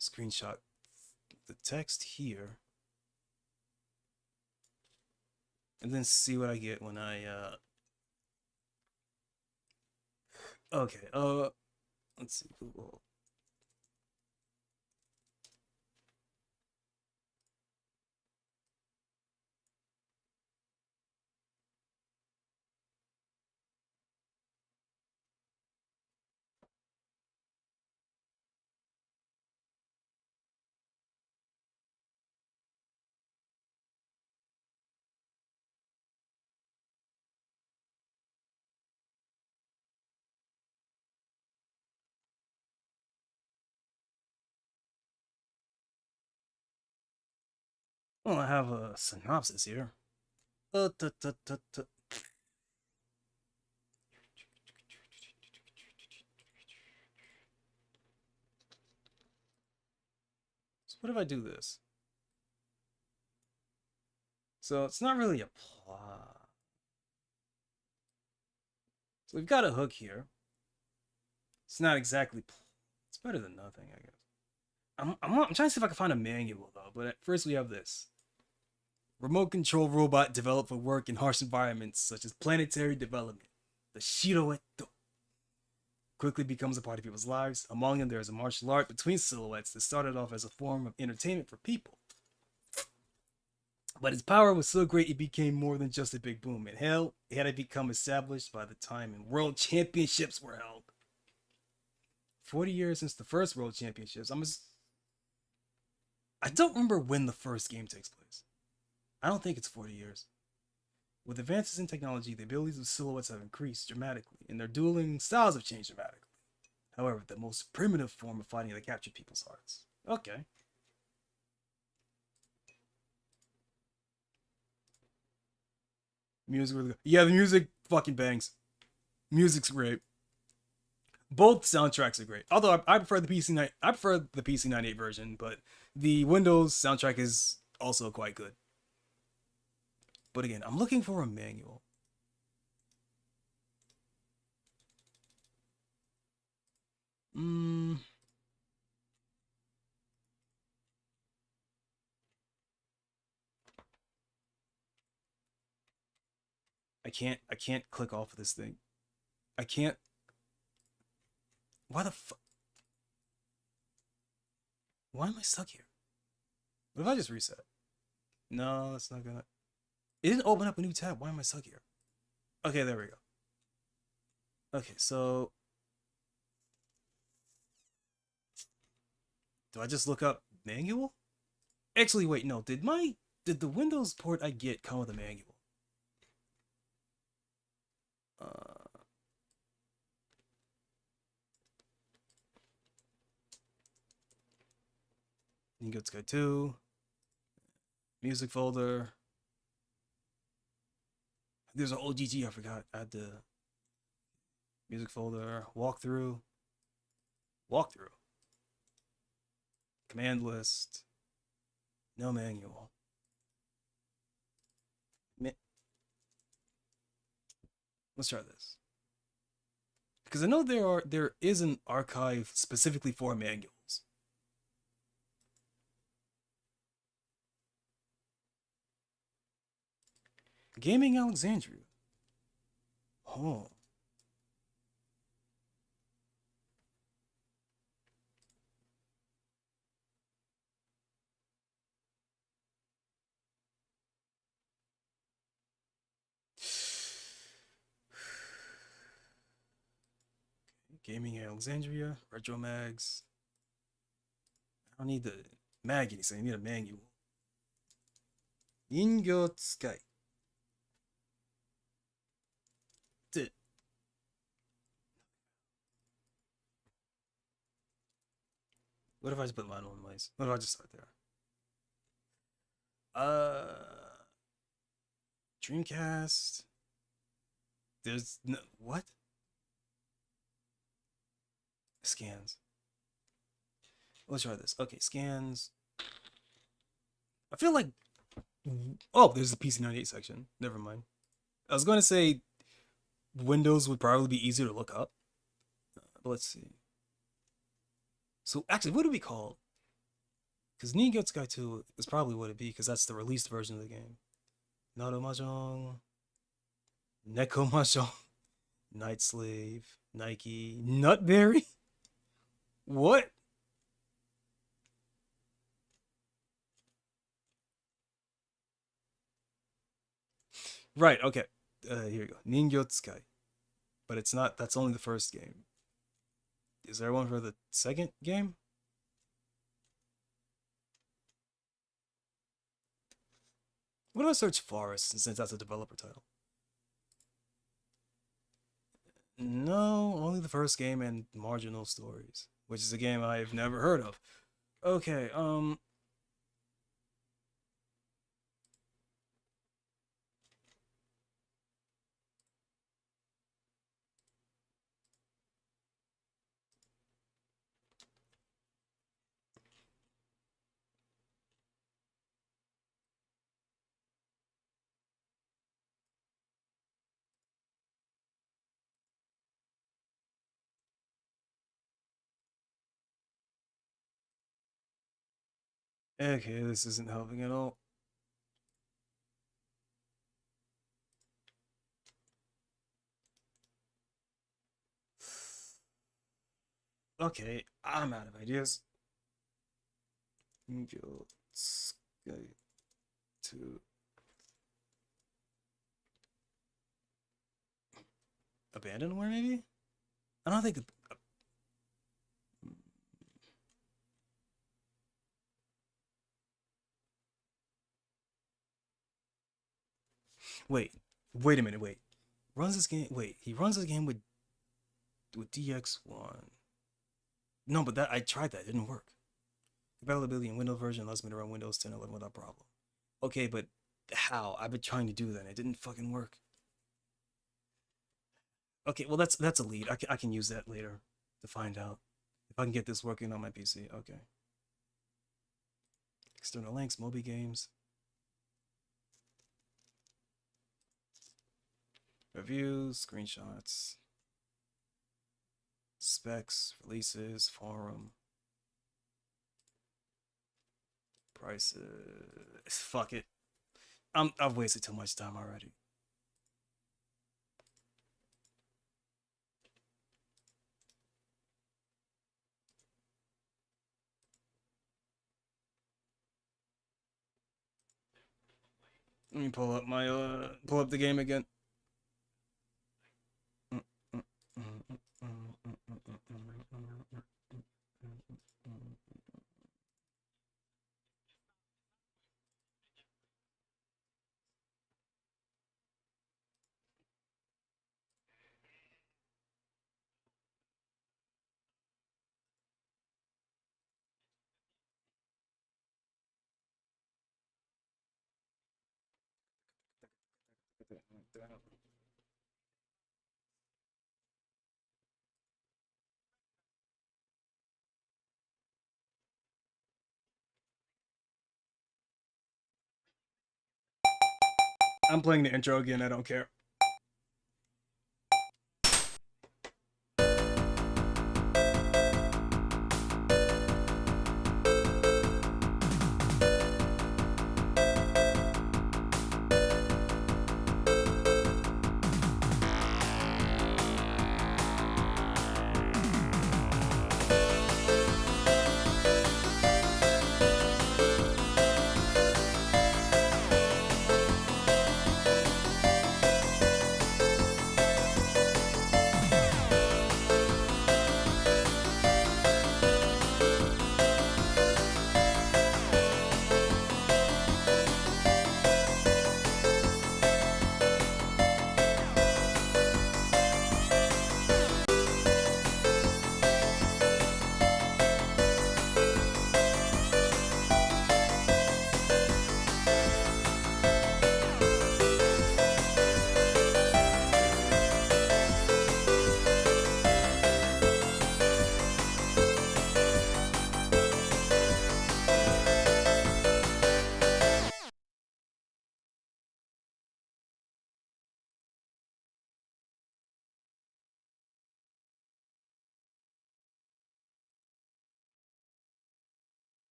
screenshot the text here and then see what I get when I okay, let's see, Google. Well, I have a synopsis here. So what if I do this? So it's not really a plot. So we've got a hook here. It's not exactly. It's better than nothing, I guess. I'm trying to see if I can find a manual though. But at first we have this. Remote control robot developed for work in harsh environments such as planetary development. The Shiroeto quickly becomes a part of people's lives. Among them, there is a martial art between silhouettes that started off as a form of entertainment for people. But his power was so great it became more than just a big boom. And hell, it had to become established by the time and world championships were held. 40 years since the first world championships. I don't remember when the first game takes place. I don't think it's 40 years. With advances in technology, the abilities of silhouettes have increased dramatically, and their dueling styles have changed dramatically. However, the most primitive form of fighting that captured people's hearts. Okay. Music really good. Yeah, the music fucking bangs. Music's great. Both soundtracks are great. Although I prefer the PC98 version, but the Windows soundtrack is also quite good. But again, I'm looking for a manual. Hmm. I can't click off of this thing. I can't. Why the fuck? Why am I stuck here? What if I just reset? No, that's not gonna. It didn't open up a new tab. Why am I stuck here? Okay, there we go. Okay, so do I just look up manual? Actually, wait, no. Did the Windows port I get come with a manual? Uh, Higuchi 2, music folder. There's an OGG, I forgot. I had the music folder, walkthrough, command list, no manual. Let's try this. Because I know there is an archive specifically for manuals. Gaming Alexandria. Oh. Gaming Alexandria, Retro Mags. I don't need the mag anything, I need a manual. Ningyo Tsukai. That's it. What if I just put mine on place? What if I just start there? Dreamcast. There's no what? Scans. Let's try this. Okay, scans. I feel like oh, there's the PC98 section. Never mind. I was going to say Windows would probably be easier to look up. But let's see. So actually, what do we call? Because Ningyo Tsukai 2 is probably what it'd be, because that's the released version of the game. Nado Mahjong, Neko Mahjong, Night Slave, Nike, Nutberry. What? Right, okay. Here we go. Ningyo Tsukai. But it's not, that's only the first game. Is there one for the second game? What do I search Forest since that's a developer title? No, only the first game and Marginal Stories, which is a game I've never heard of. Okay, okay, this isn't helping at all. Okay, I'm out of ideas. Ningyo Tsukai 2. Abandonware, maybe? I don't think... Wait a minute, wait. Runs this game... Wait, he runs this game with DX1. No, but that I tried that. It didn't work. Availability in Windows version allows me to run Windows 10 11 without problem. Okay, but how? I've been trying to do that and it didn't fucking work. Okay, well that's a lead. I can use that later to find out if I can get this working on my PC. Okay. External links, Moby Games. Reviews, screenshots. Specs, releases, forum. Prices. Fuck it. I've wasted too much time already. Let me pull up my pull up the game again. I'm playing the intro again, I don't care.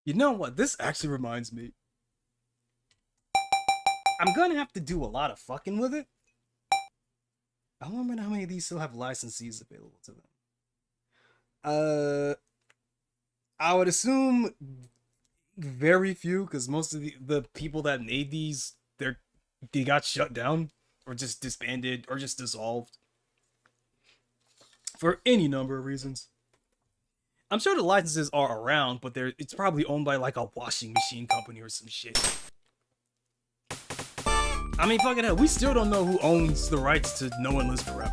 You know what? This actually reminds me. I'm gonna have to do a lot of fucking with it. I don't remember how many of these still have licensees available to them. I would assume very few, because most of the people that made these, they got shut down or just disbanded or just dissolved for any number of reasons. I'm sure the licenses are around, but it's probably owned by like a washing machine company or some shit. I mean, fucking hell, we still don't know who owns the rights to No One Lives Forever.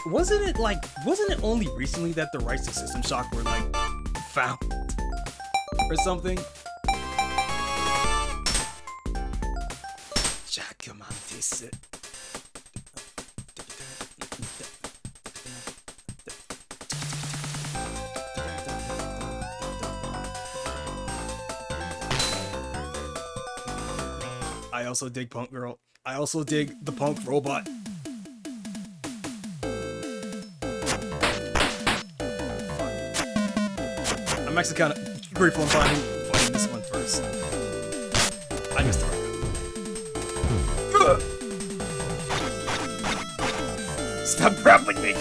Wasn't it only recently that the rights to System Shock were like found or something? Choco Minato. I also dig Punk Girl. I also dig the Punk Robot. I'm actually kind of grateful I'm fighting this one first. I missed the right. Stop grappling me!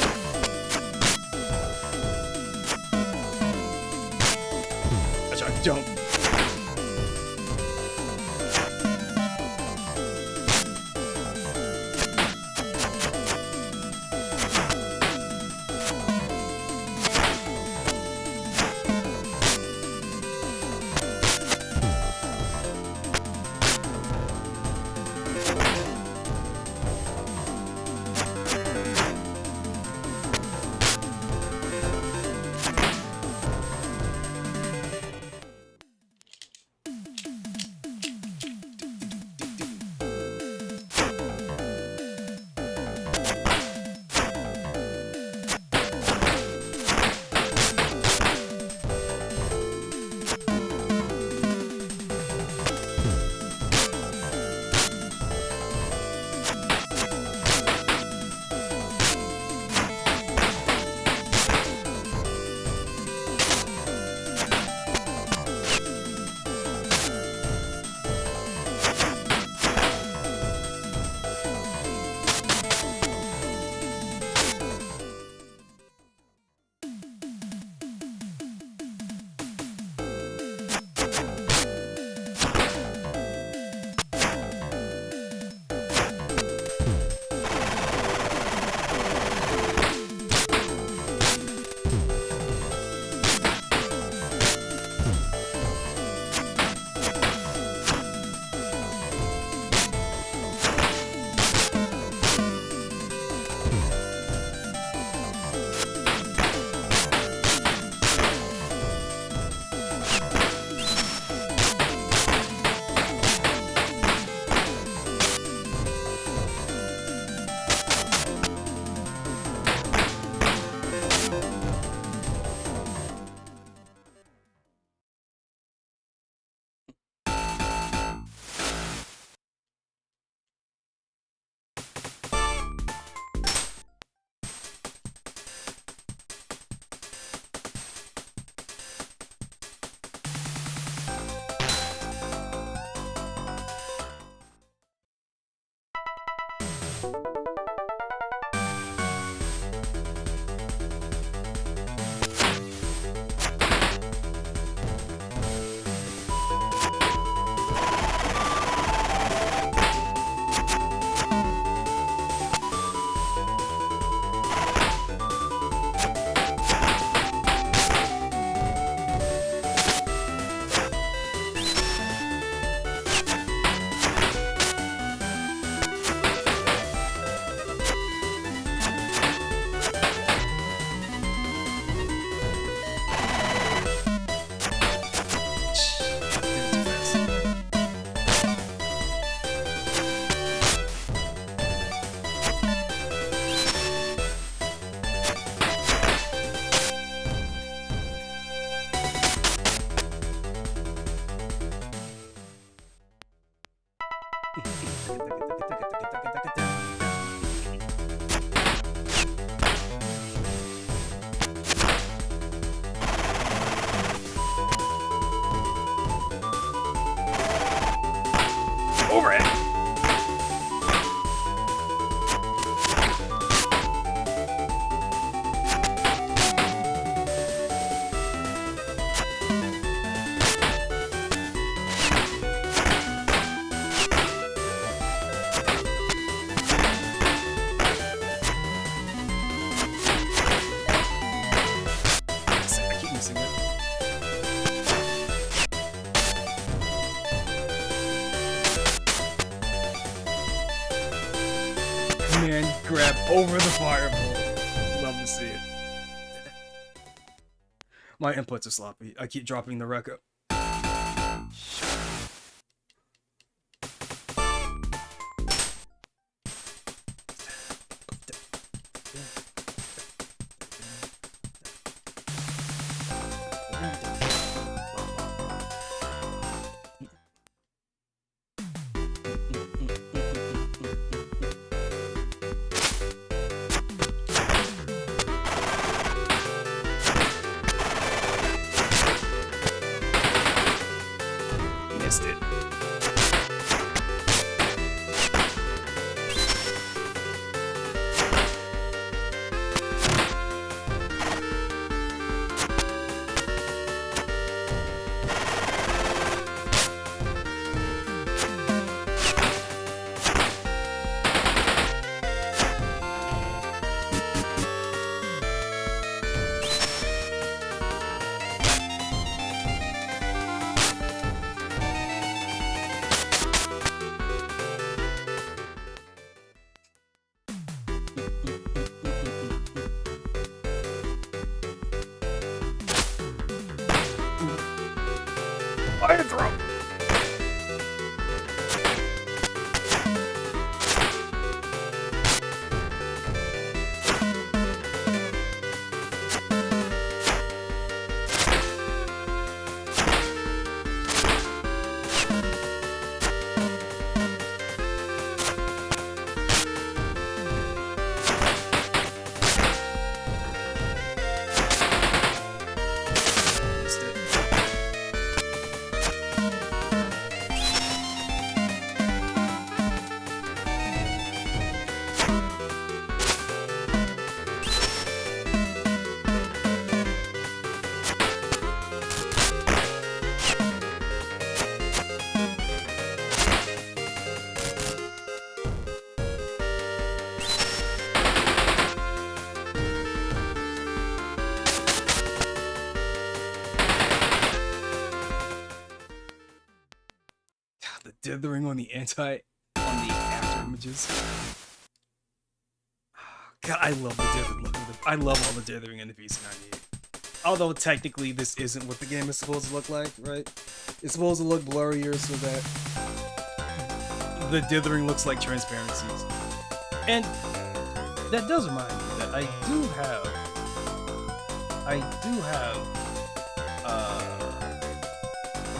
Overhead. I keep missing it. Command grab over the fireball. Love to see it. My inputs are sloppy. I keep dropping the record. Missed it. Fire throw. Missed it. The dithering on the after images. God, I love the dithering look. I love all the dithering in the PC98. Although technically this isn't what the game is supposed to look like, right? It's supposed to look blurrier so that the dithering looks like transparencies. And that does remind me that I do have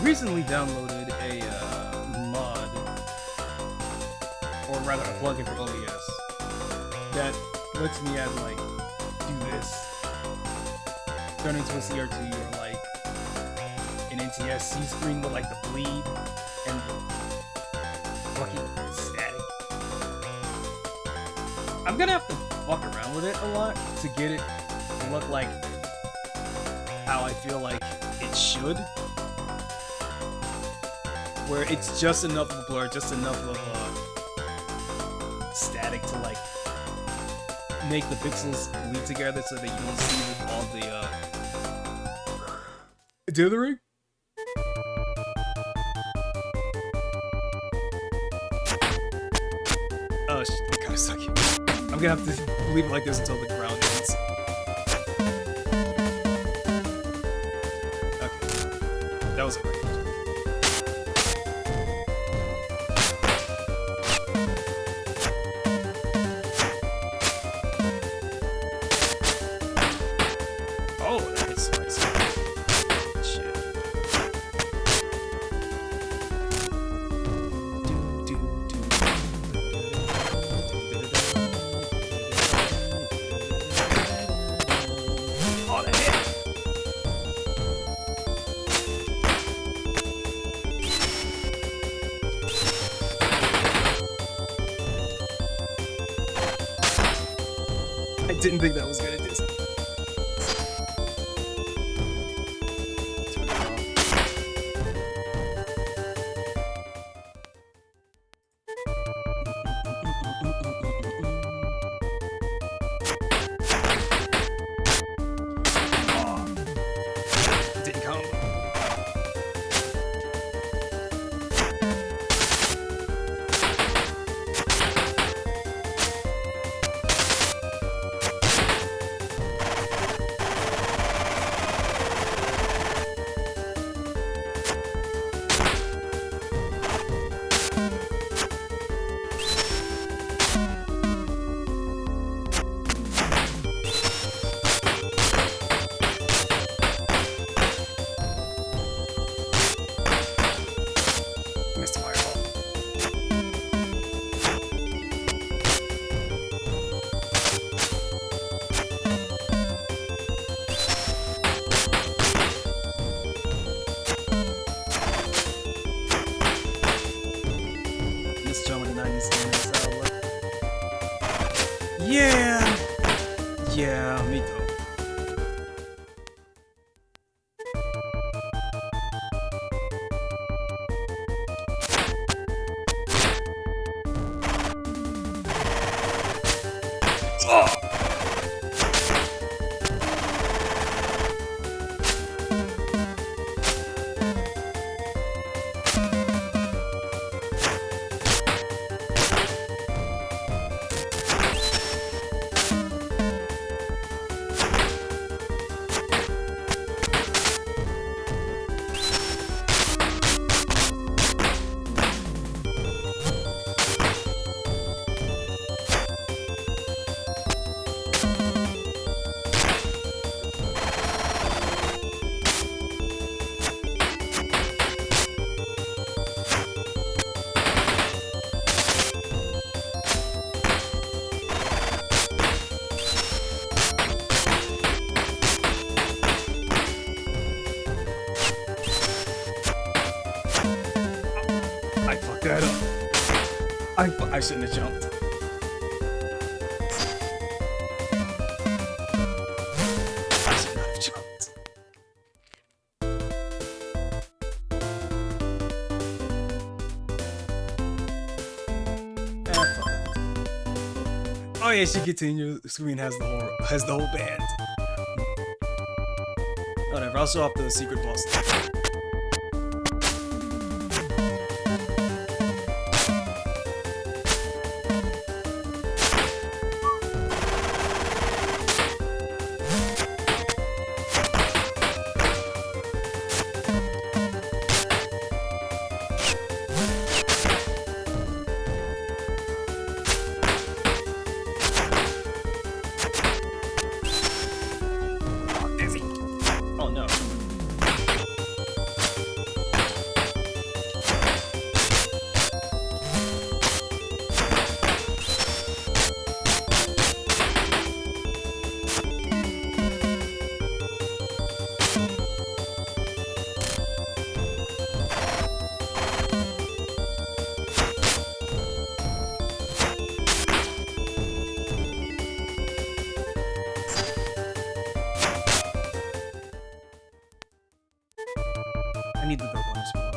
recently downloaded a mod, or rather a plugin for OBS that lets me add like do this, turn into a CRT or like an NTSC screen with like the bleed and the fucking static. I'm gonna have to fuck around with it a lot to get it to look like how I feel like it should. Where it's just enough of a blur, just enough of static to like make the pixels bleed together so that you don't see all the dithering. Oh shit, I'm kinda stuck here. I'm gonna have to leave it like this until the ground ends. Okay. That was a great. Oh, that is spicy. Shit. Oh, that hit. I didn't think that was gonna do something. Turn it off. Didn't come. Missed fireball. Miss Joe in the 90s. Yeah! Yeah, me too. I fucked that up. I shouldn't have jumped. I should not have jumped. Fuck it. Oh yeah, she continue. Screen has the whole band. Whatever. I'll show off the secret boss. Oh no. need the double punishment.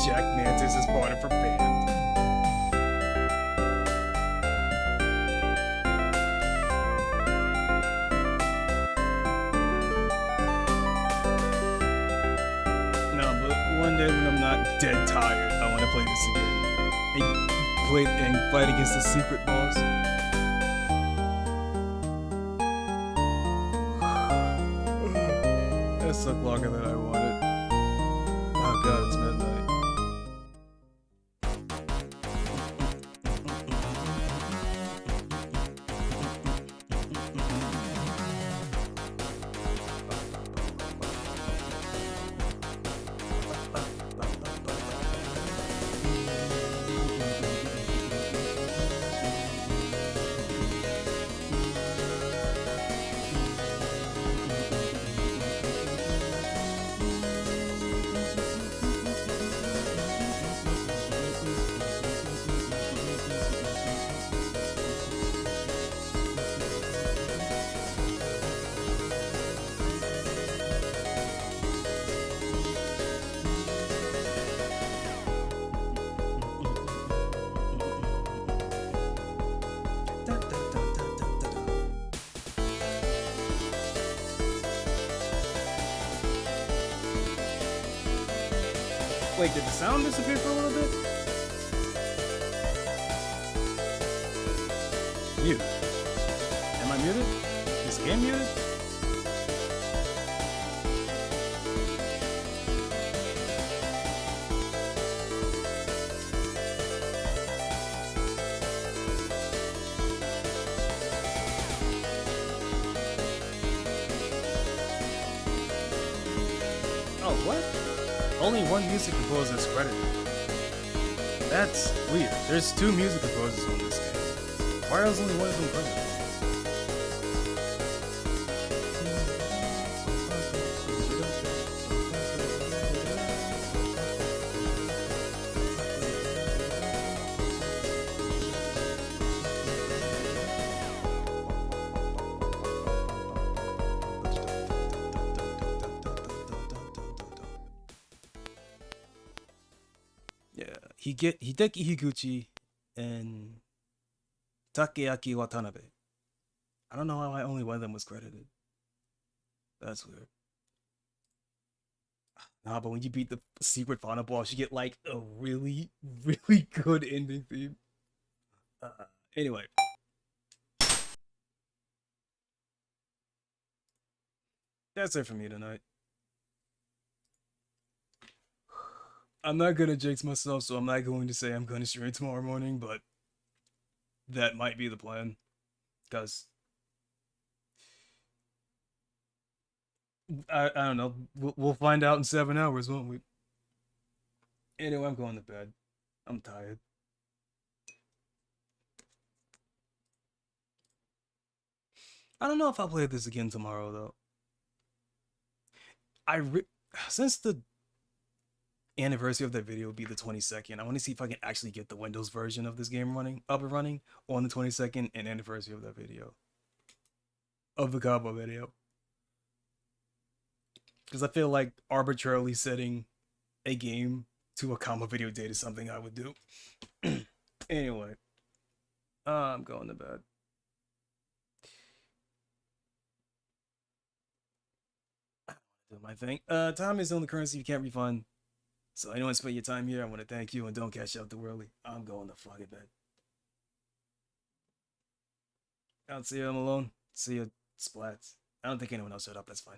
J.Mantis is part of her band. No, but one day when I'm not dead tired, I want to play this again. And fight against the secret boss. That took longer than I wanted. Oh god, it's midnight. Wait, did the sound disappear for a little bit? Mute. Am I muted? Is the game muted? Oh, what? Only one music composer is credited. That's weird. There's 2 music composers on this game. Why is only one of them credited? Hideki Higuchi and Takeaki Watanabe. I don't know why only one of them was credited. That's weird. Nah, but when you beat the secret final boss, you get like a really, really good ending theme. Anyway. That's it for me tonight. I'm not gonna jinx myself, so I'm not going to say I'm gonna stream tomorrow morning, but that might be the plan. Because I don't know. We'll find out in 7 hours, won't we? Anyway, I'm going to bed. I'm tired. I don't know if I'll play this again tomorrow, though. Since the anniversary of that video will be the 22nd, I want to see if I can actually get the Windows version of this game up and running on the 22nd and anniversary of that video. Of the combo video. Because I feel like arbitrarily setting a game to a combo video date is something I would do. Anyway. I'm going to bed. Do my thing. Time is the only currency you can't refund. So anyone spend your time here, I want to thank you and don't cash out too early. I'm going to fucking bed. I'll see you, I'm alone. See you, splats. I don't think anyone else showed up, that's fine.